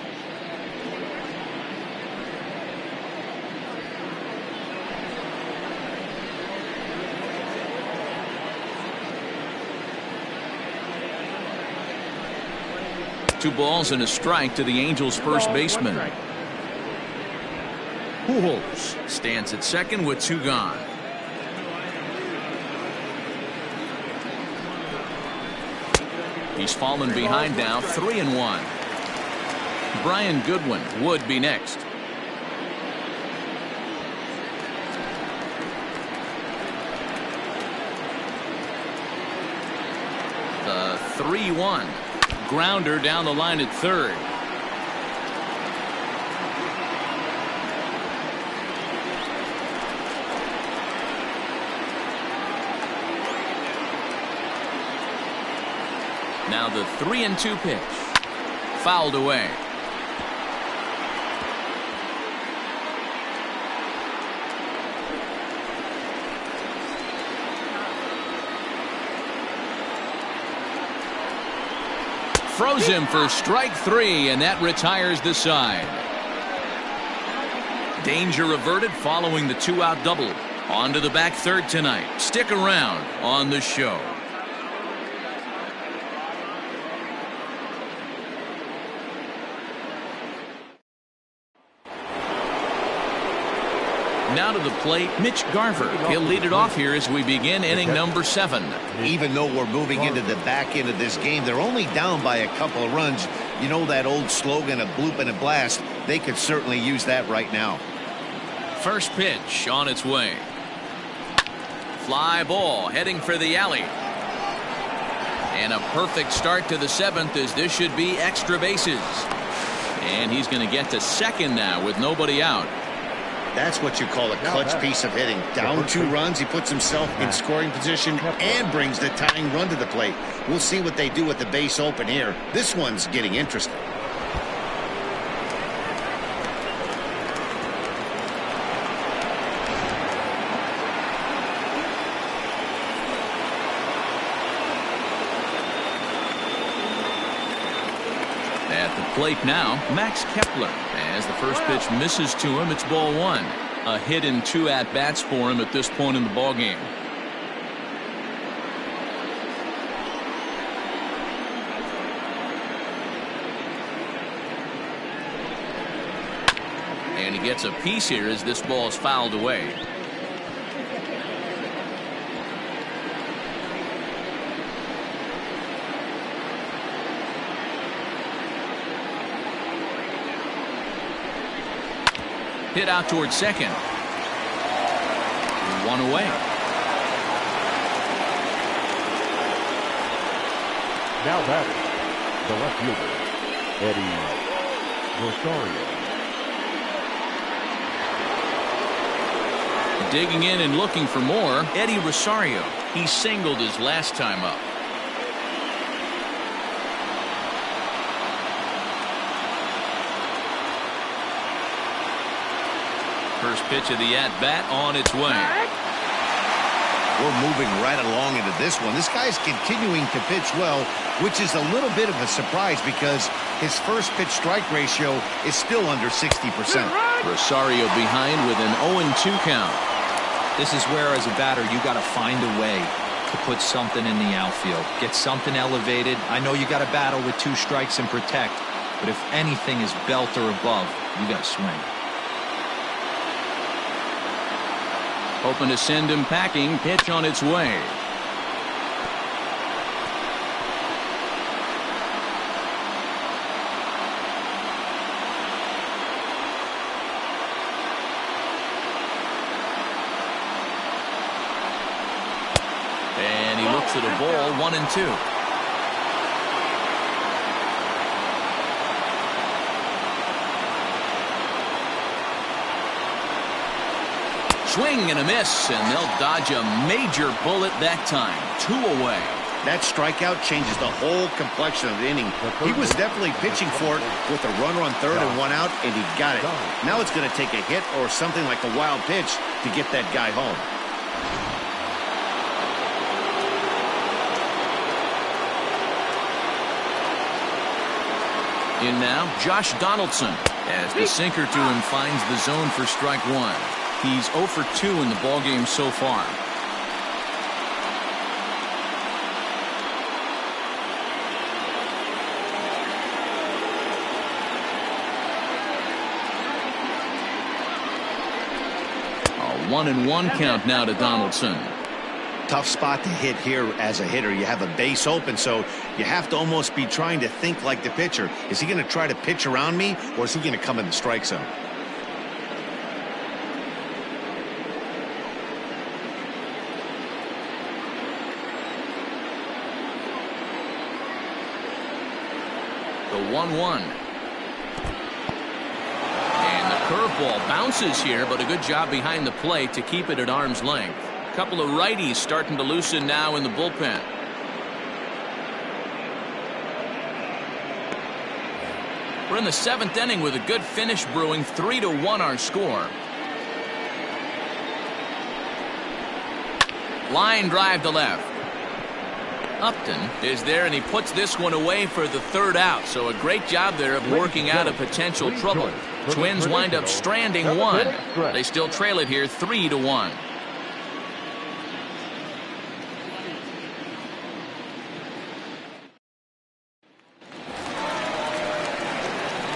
Two balls and a strike to the Angels' first baseman. Pujols stands at second with 2 gone. He's fallen behind now, 3-1. Brian Goodwin would be next. 3-1. Grounder down the line at third. Now the 3-2 pitch. Fouled away. Froze him for strike 3, and that retires the side. Danger averted following the 2-out double. On to the back third tonight. Stick around on the show. Now to the plate, Mitch Garver. He'll lead it off here as we begin inning number 7. Even though we're moving into the back end of this game, they're only down by a couple of runs. You know that old slogan, a bloop and a blast? They could certainly use that right now. First pitch on its way. Fly ball heading for the alley. And a perfect start to the 7th, as this should be extra bases. And he's going to get to second now with nobody out. That's what you call a clutch piece of hitting. Down 2 runs, he puts himself in scoring position and brings the tying run to the plate. We'll see what they do with the base open here. This one's getting interesting. At the plate now, Max Kepler. As the first pitch misses to him, it's ball 1. A hit in 2 at-bats for him at this point in the ballgame. And he gets a piece here as this ball is fouled away. Hit out towards second. 1 away. Now batting, the left fielder, Eddie Rosario. Digging in and looking for more, Eddie Rosario. He singled his last time up. First pitch of the at-bat on its way. We're moving right along into this one. This guy's continuing to pitch well, which is a little bit of a surprise because his first pitch strike ratio is still under 60%. Rosario behind with an 0-2 count. This is where, as a batter, you got to find a way to put something in the outfield. Get something elevated. I know you got to battle with 2 strikes and protect, but if anything is belt or above, you got to swing. Hoping to send him packing. Pitch on its way. And he looks at a ball. 1-2. Swing and a miss, and they'll dodge a major bullet that time. 2 away. That strikeout changes the whole complexion of the inning. He was definitely pitching for it with a runner on third and 1 out, and he got it. Now it's going to take a hit or something like a wild pitch to get that guy home. In now, Josh Donaldson, as the sinker to him finds the zone for strike 1. He's 0 for 2 in the ballgame so far. A 1-1 count now to Donaldson. Tough spot to hit here as a hitter. You have a base open, so you have to almost be trying to think like the pitcher. Is he going to try to pitch around me, or is he going to come in the strike zone? The 1-1. And the curveball bounces here, but a good job behind the plate to keep it at arm's length. A couple of righties starting to loosen now in the bullpen. We're in the 7th inning with a good finish brewing. 3-1 our score. Line drive to left. Upton is there, and he puts this one away for the 3rd out. So a great job there of working out of potential trouble. Twins wind up stranding 1. They still trail it here 3-1.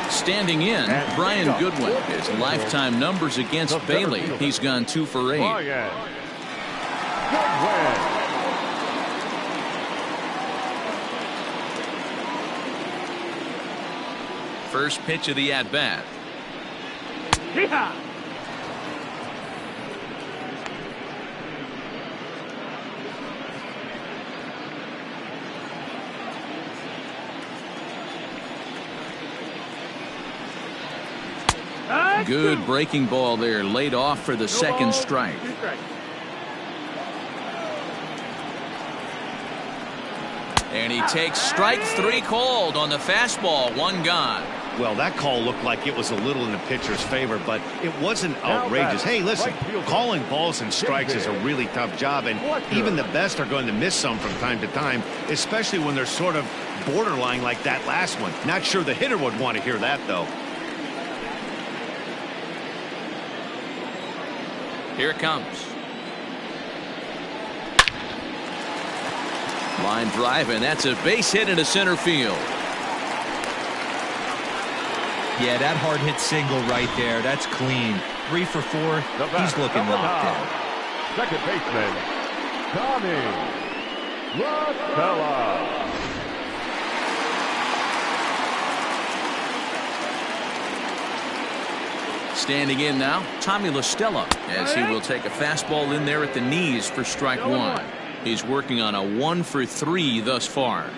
Standing in, Brian Goodwin. His lifetime numbers against Bailey. He's gone 2 for 8. First pitch of the at-bat. Good breaking ball there, laid off for the 2nd strike. And he takes strike 3 called on the fastball. 1 gone. Well, that call looked like it was a little in the pitcher's favor, but it wasn't outrageous. Hey, listen, calling balls and strikes is a really tough job, and even the best are going to miss some from time to time, especially when they're sort of borderline like that last one. Not sure the hitter would want to hear that, though. Here it comes. Line drive, and that's a base hit into center field. Yeah, that hard hit single right there. That's clean. 3 for 4. He's looking locked in. Second baseman, Tommy LaStella. Standing in now, Tommy LaStella, as he will take a fastball in there at the knees for strike 1. He's working on a 1 for 3 thus far.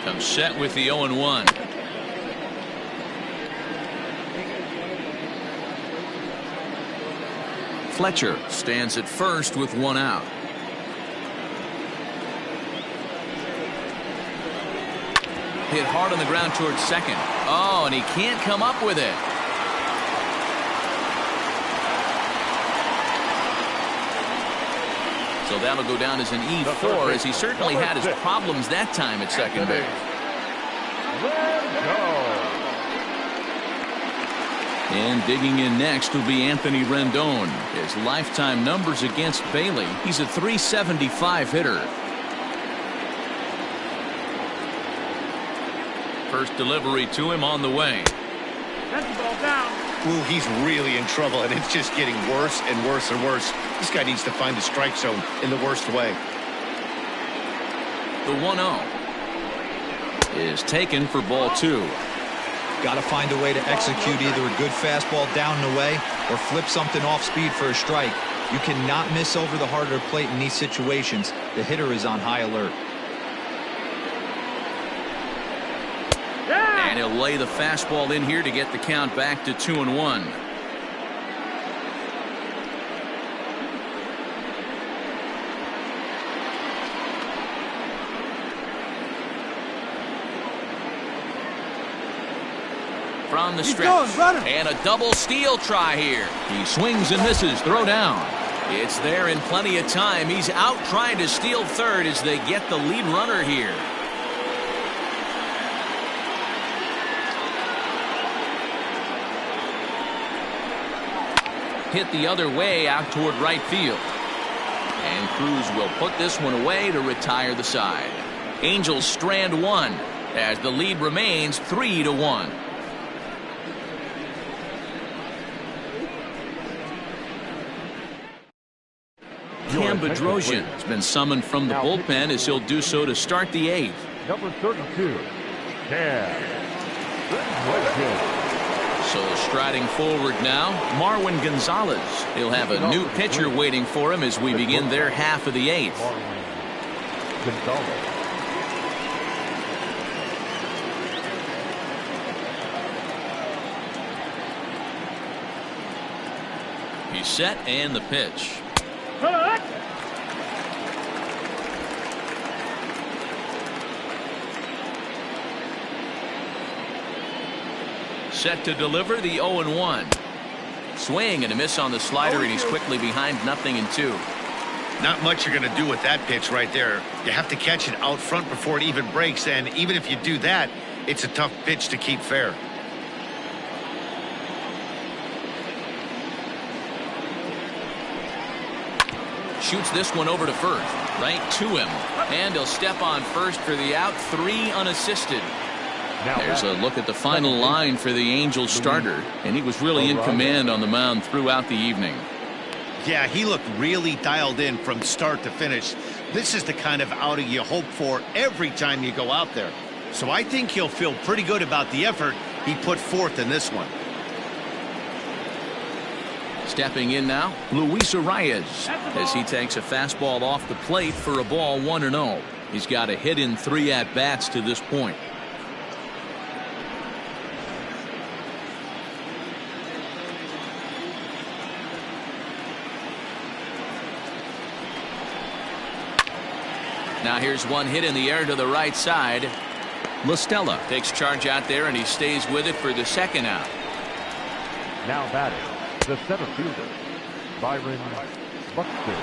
Comes set with the 0-1. Fletcher stands at first with 1 out. Hit hard on the ground towards second. Oh, and he can't come up with it. So that'll go down as an E4, as he certainly had his problems that time at second base. And digging in next will be Anthony Rendon. His lifetime numbers against Bailey. He's a .375 hitter. First delivery to him on the way. That's the ball down. Ooh, he's really in trouble, and it's just getting worse and worse and worse. This guy needs to find the strike zone in the worst way. The 1-0 is taken for ball 2. Got to find a way to execute either a good fastball down and away or flip something off speed for a strike. You cannot miss over the heart of the plate in these situations. The hitter is on high alert. And he'll lay the fastball in here to get the count back to 2-1. From the stretch, and a double steal try here. He swings and misses. Throw down. It's there in plenty of time. He's out trying to steal third as they get the lead runner here. Hit the other way out toward right field. And Cruz will put this one away to retire the side. Angels strand 1 as the lead remains 3-1. Cam Bedrosian has been summoned from the bullpen as he'll do so to start the 8th. Number 32, Cam Bedrosian. So striding forward now, Marwin Gonzalez. He'll have a new pitcher waiting for him as we begin their half of the 8th. Gonzalez. He's set and the pitch. Set to deliver the 0-1. Swing and a miss on the slider, and he's quickly behind 0-2. Not much you're going to do with that pitch right there. You have to catch it out front before it even breaks, and even if you do that, it's a tough pitch to keep fair. Shoots this one over to first, right to him, and he'll step on first for the out. 3 unassisted. There's a look at the final line for the Angels starter, and he was really in command on the mound throughout the evening. Yeah, he looked really dialed in from start to finish. This is the kind of outing you hope for every time you go out there. So I think he'll feel pretty good about the effort he put forth in this one. Stepping in now, Luis Arias, as he takes a fastball off the plate for a ball 1-0. He's got a hit in 3 at-bats to this point. Now here's one hit in the air to the right side. La Stella takes charge out there, and he stays with it for the second out. Now batting, the center fielder, Byron Buxton.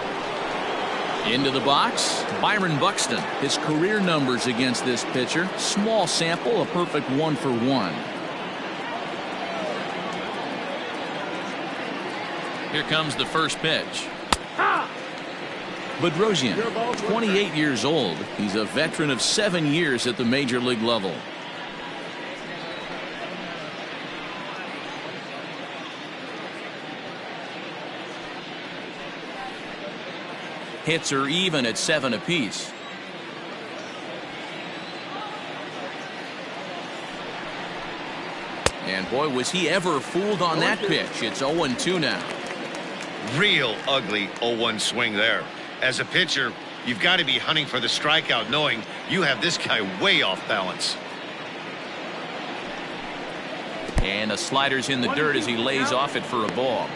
Into the box, Byron Buxton. His career numbers against this pitcher, small sample, a perfect 1-for-1. Here comes the first pitch. Bedrosian, 28 years old. He's a veteran of 7 years at the major league level. Hits are even at 7 apiece. And boy, was he ever fooled on that pitch. It's 0-2 now. Real ugly 0-1 swing there. As a pitcher, you've got to be hunting for the strikeout, knowing you have this guy way off balance. And the slider's in the dirt as he lays off it for a ball.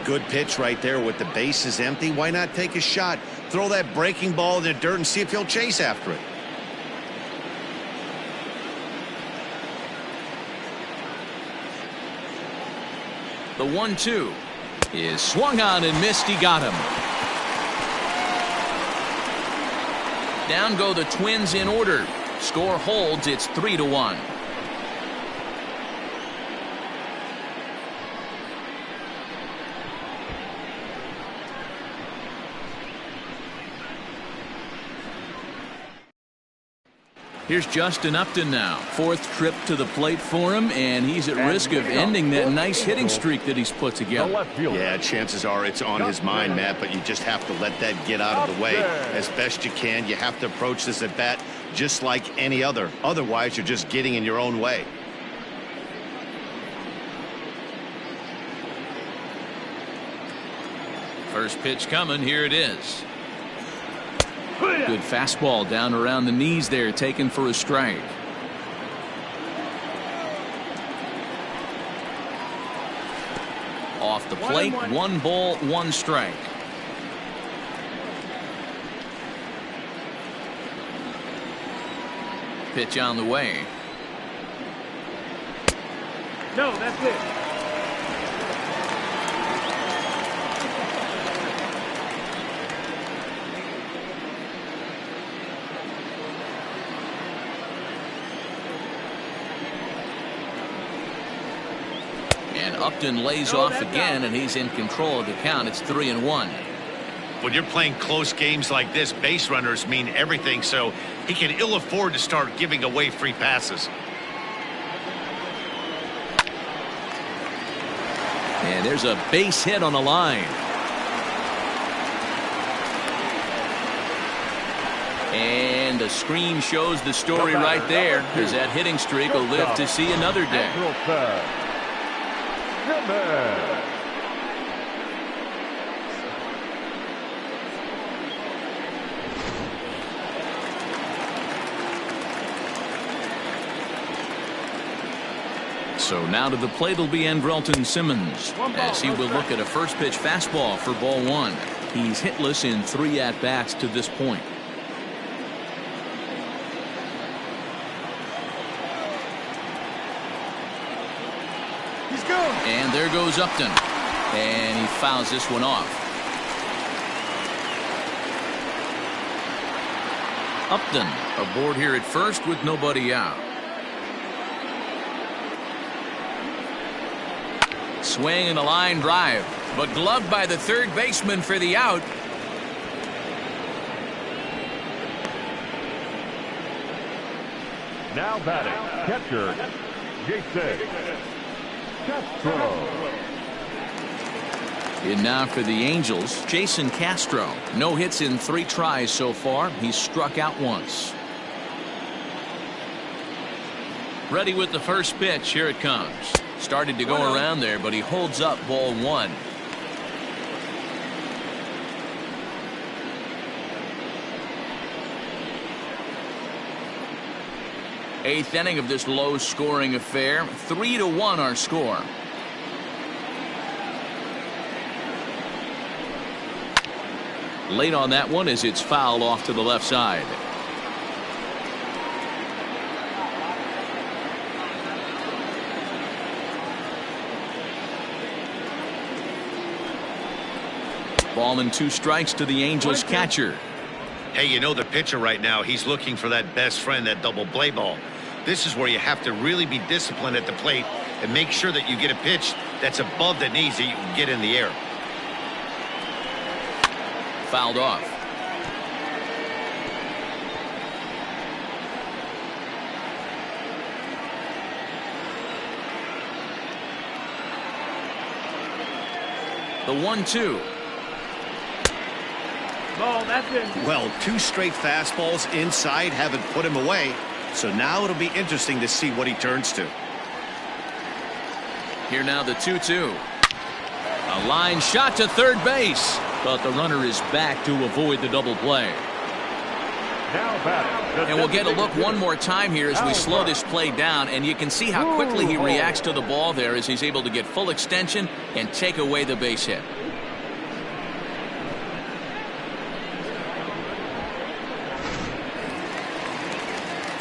Good pitch right there with the bases empty. Why not take a shot? Throw that breaking ball in the dirt and see if he'll chase after it. The 1-2 is swung on and missed. He got him. Down go the Twins in order. Score holds. It's 3-1. Here's Justin Upton now. 4th trip to the plate for him, and he's at risk of ending that nice hitting streak that he's put together. Yeah, chances are it's on his mind, Matt, but you just have to let that get out of the way as best you can. You have to approach this at bat just like any other. Otherwise, you're just getting in your own way. First pitch coming. Here it is. Good fastball down around the knees there, taken for a strike. Off the plate, 1 ball, 1 strike. Pitch on the way. No, that's it. Upton lays off again, and he's in control of the count. It's 3-1. When you're playing close games like this, base runners mean everything, so he can ill afford to start giving away free passes. And there's a base hit on the line. And the screen shows the story right there, as that hitting streak will live to see another day. Simmons. So now to the plate will be Andrelton Simmons as he will look at a first pitch fastball for ball one. He's hitless in 3 at-bats to this point. He's going. And there goes Upton. And he fouls this one off. Upton aboard here at first with nobody out. Swing and a line drive, but gloved by the third baseman for the out. Now batting, catcher, Jason Castro. In now for the Angels, Jason Castro. No hits in 3 tries so far. He's struck out once. Ready with the first pitch. Here it comes. Started to go around there, but he holds up ball one. Eighth inning of this low-scoring affair. 3-1 our score. Late on that one as it's fouled off to the left side. Ball and 2 strikes to the Angels catcher. Hey, you know the pitcher right now, he's looking for that best friend, that double play ball. This is where you have to really be disciplined at the plate and make sure that you get a pitch that's above the knees that you can get in the air. Fouled off. The 1-2. Ball, that's it. Well, 2 straight fastballs inside haven't put him away. So now it'll be interesting to see what he turns to. Here now the 2-2. A line shot to third base, but the runner is back to avoid the double play. Now batting, And we'll get a look one more time here as we slow this play down, and you can see how quickly he reacts to the ball there as he's able to get full extension and take away the base hit.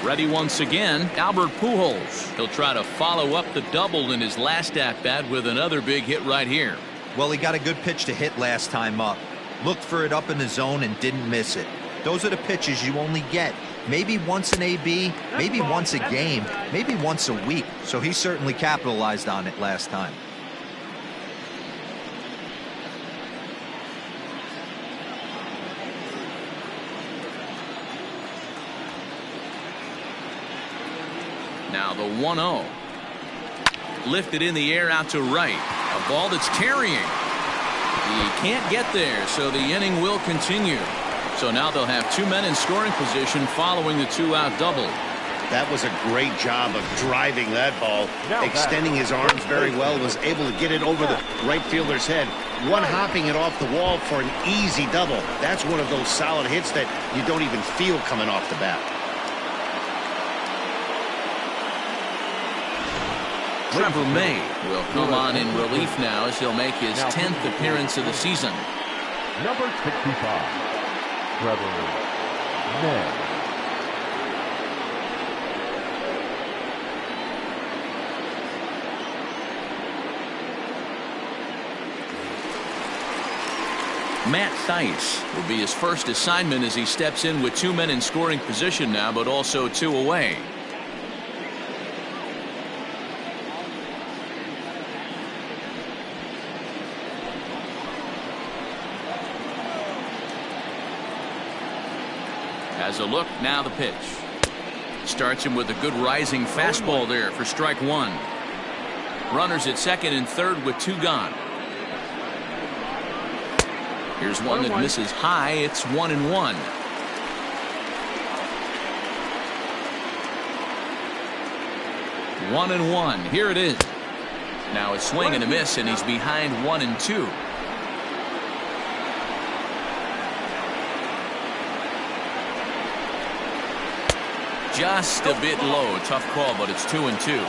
Ready once again, Albert Pujols. He'll try to follow up the double in his last at-bat with another big hit right here. Well, he got a good pitch to hit last time up. Looked for it up in the zone and didn't miss it. Those are the pitches you only get. Maybe once an AB, maybe once a game, maybe once a week. So he certainly capitalized on it last time. Now the 1-0. Lifted in the air out to right. A ball that's carrying. He can't get there, so the inning will continue. So now they'll have 2 men in scoring position following the 2-out double. That was a great job of driving that ball, extending his arms very well, was able to get it over the right fielder's head, one-hopping it off the wall for an easy double. That's one of those solid hits that you don't even feel coming off the bat. Trevor May will come on in relief now as he'll make his 10th appearance of the season. Number 65, Trevor May. Matt Thaiss will be his first assignment as he steps in with 2 men in scoring position now, but also 2 away. As a look, now the pitch. Starts him with a good rising fastball there for strike 1. Runners at second and third with 2 gone. Here's one that misses high. It's 1-1. One and one. Here it is. Now a swing and a miss, and he's behind 1-2. Just a bit low. Tough call, but it's 2-2.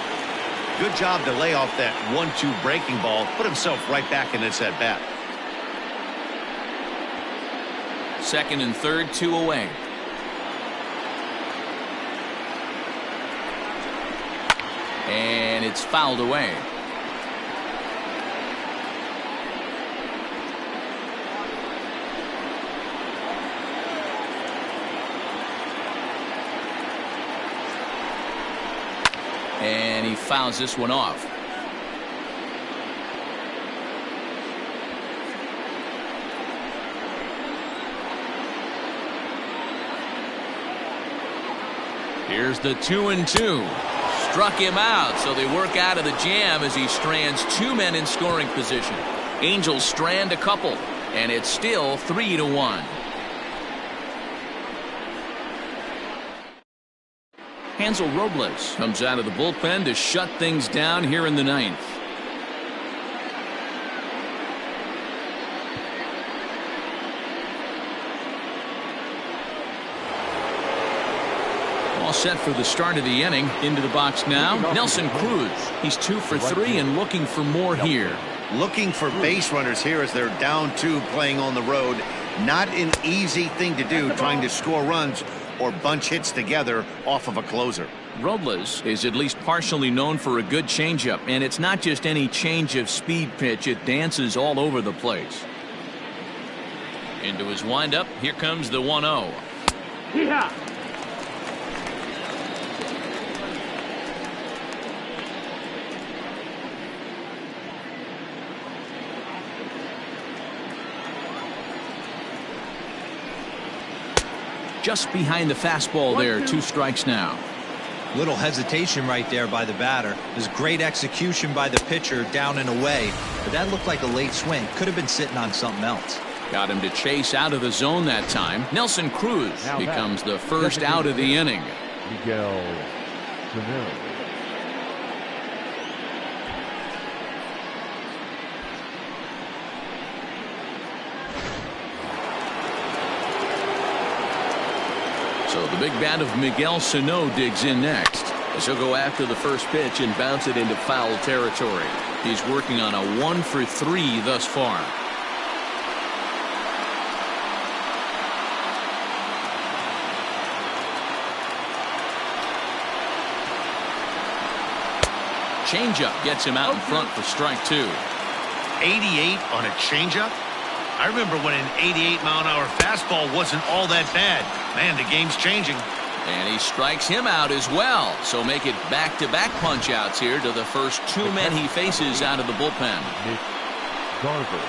Good job to lay off that 1-2 breaking ball. Put himself right back in this at bat. Second and third, 2 away. And it's fouled away. And he fouls this one off. Here's the 2-2. Struck him out, so they work out of the jam as he strands 2 men in scoring position. Angels strand a couple, and it's still 3-1. Hansel Robles comes out of the bullpen to shut things down here in the 9th. All set for the start of the inning. Into the box now, Nelson Cruz. He's 2 for 3 and looking for more here. Looking for base runners here as they're down 2 playing on the road. Not an easy thing to do, trying to score runs or bunch hits together off of a closer. Robles is at least partially known for a good changeup, and it's not just any change of speed pitch. It dances all over the place. Into his windup, here comes the 1-0. Yeah. Just behind the fastball there. 2 strikes now. Little hesitation right there by the batter. There's great execution by the pitcher down and away, but that looked like a late swing. Could have been sitting on something else. Got him to chase out of the zone that time. Nelson Cruz becomes the first out of the inning. Miguel Sano. So the big bat of Miguel Sano digs in next, as he'll go after the first pitch and bounce it into foul territory. He's working on a 1 for 3 thus far. Changeup gets him out in front for strike 2. 88 on a changeup? I remember when an 88-mile-an-hour fastball wasn't all that bad. Man, the game's changing. And he strikes him out as well. So make it back-to-back punch-outs here to the first 2 men he faces out of the bullpen. Mitch Garver.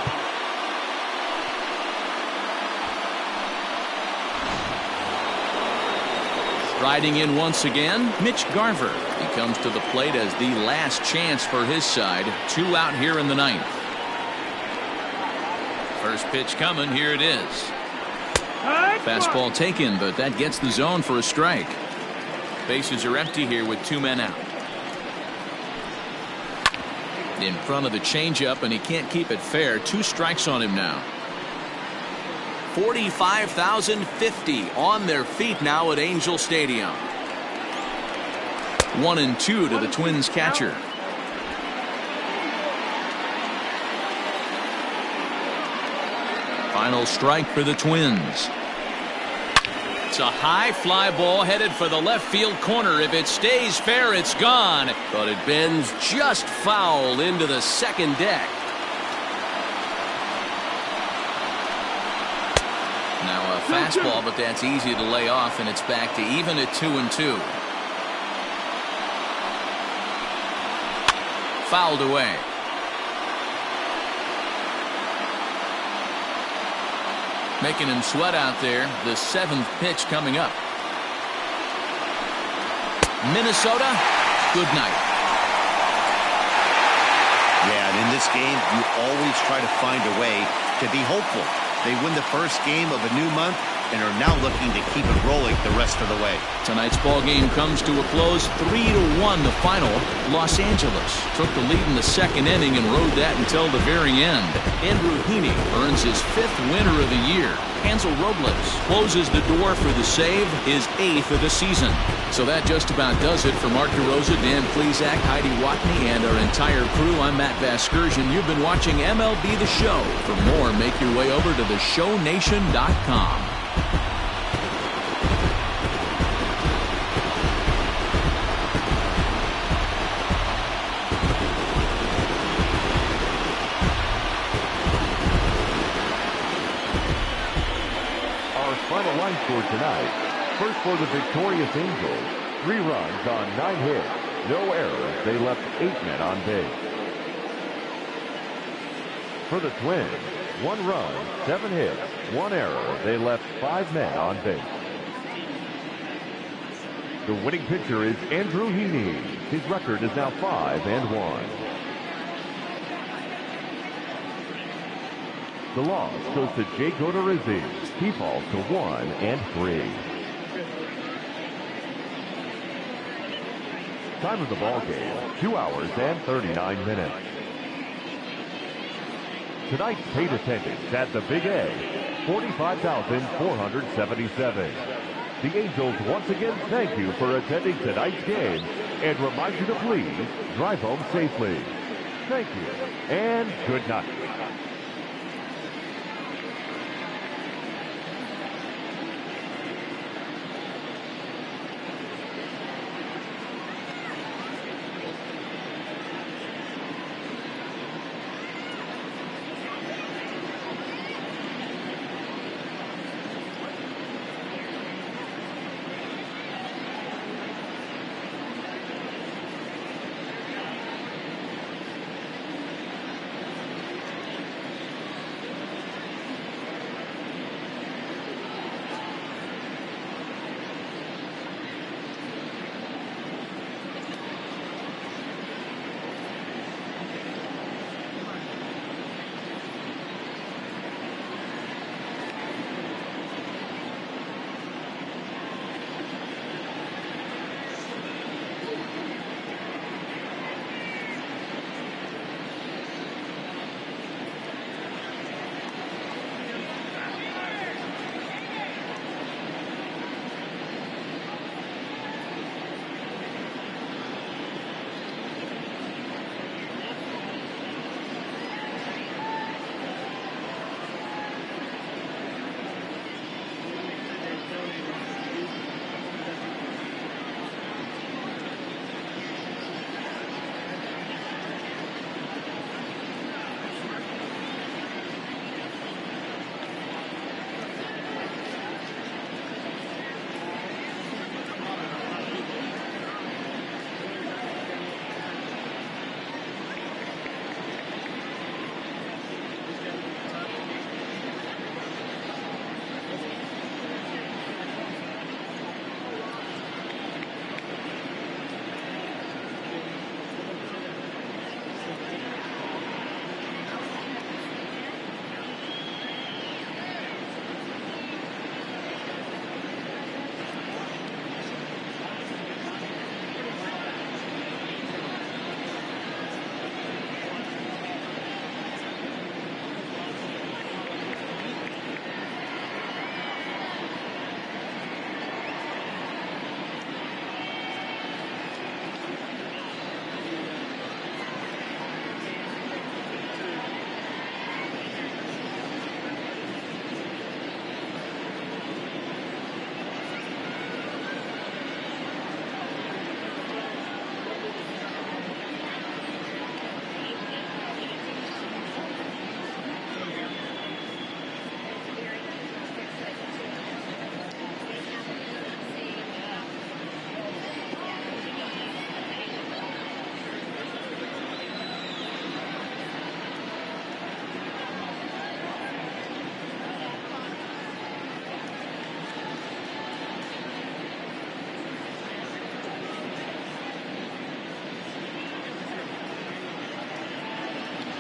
Striding in once again, Mitch Garver. He comes to the plate as the last chance for his side. 2 out here in the 9th. First pitch coming. Here it is. Fastball taken, but that gets the zone for a strike. Bases are empty here with 2 men out. In front of the changeup, and he can't keep it fair. 2 strikes on him now. 45,050 on their feet now at Angel Stadium. 1-2 to the Twins catcher. Final strike for the Twins. It's a high fly ball headed for the left field corner. If it stays fair, it's gone. But it bends just foul into the second deck. Now a fastball, but that's easy to lay off, and it's back to even at 2-2. Fouled away. Making him sweat out there. The 7th pitch coming up. Minnesota, good night. Yeah, and in this game, you always try to find a way to be hopeful. They win the first game of a new month. and are now looking to keep it rolling the rest of the way. Tonight's ball game comes to a close, 3-1 the final. Los Angeles took the lead in the second inning and rode that until the very end. Andrew Heaney earns his 5th winner of the year. Hansel Robles closes the door for the save, his 8th of the season. So that just about does it for Mark DeRosa, Dan Plesac, Heidi Watney, and our entire crew. I'm Matt Vasgersian. You've been watching MLB The Show. For more, make your way over to theshownation.com. Final line score tonight. First for the victorious Angels, 3 runs on 9 hits, no errors. They left 8 men on base. For the Twins, 1 run, 7 hits, 1 error. They left 5 men on base. The winning pitcher is Andrew Heaney. His record is now 5-1. The loss goes to Jake Odorizzi. He falls to 1-3. Time of the ball game, 2 hours and 39 minutes. Tonight's paid attendance at the Big A, 45,477. The Angels once again thank you for attending tonight's game and remind you to please drive home safely. Thank you and good night.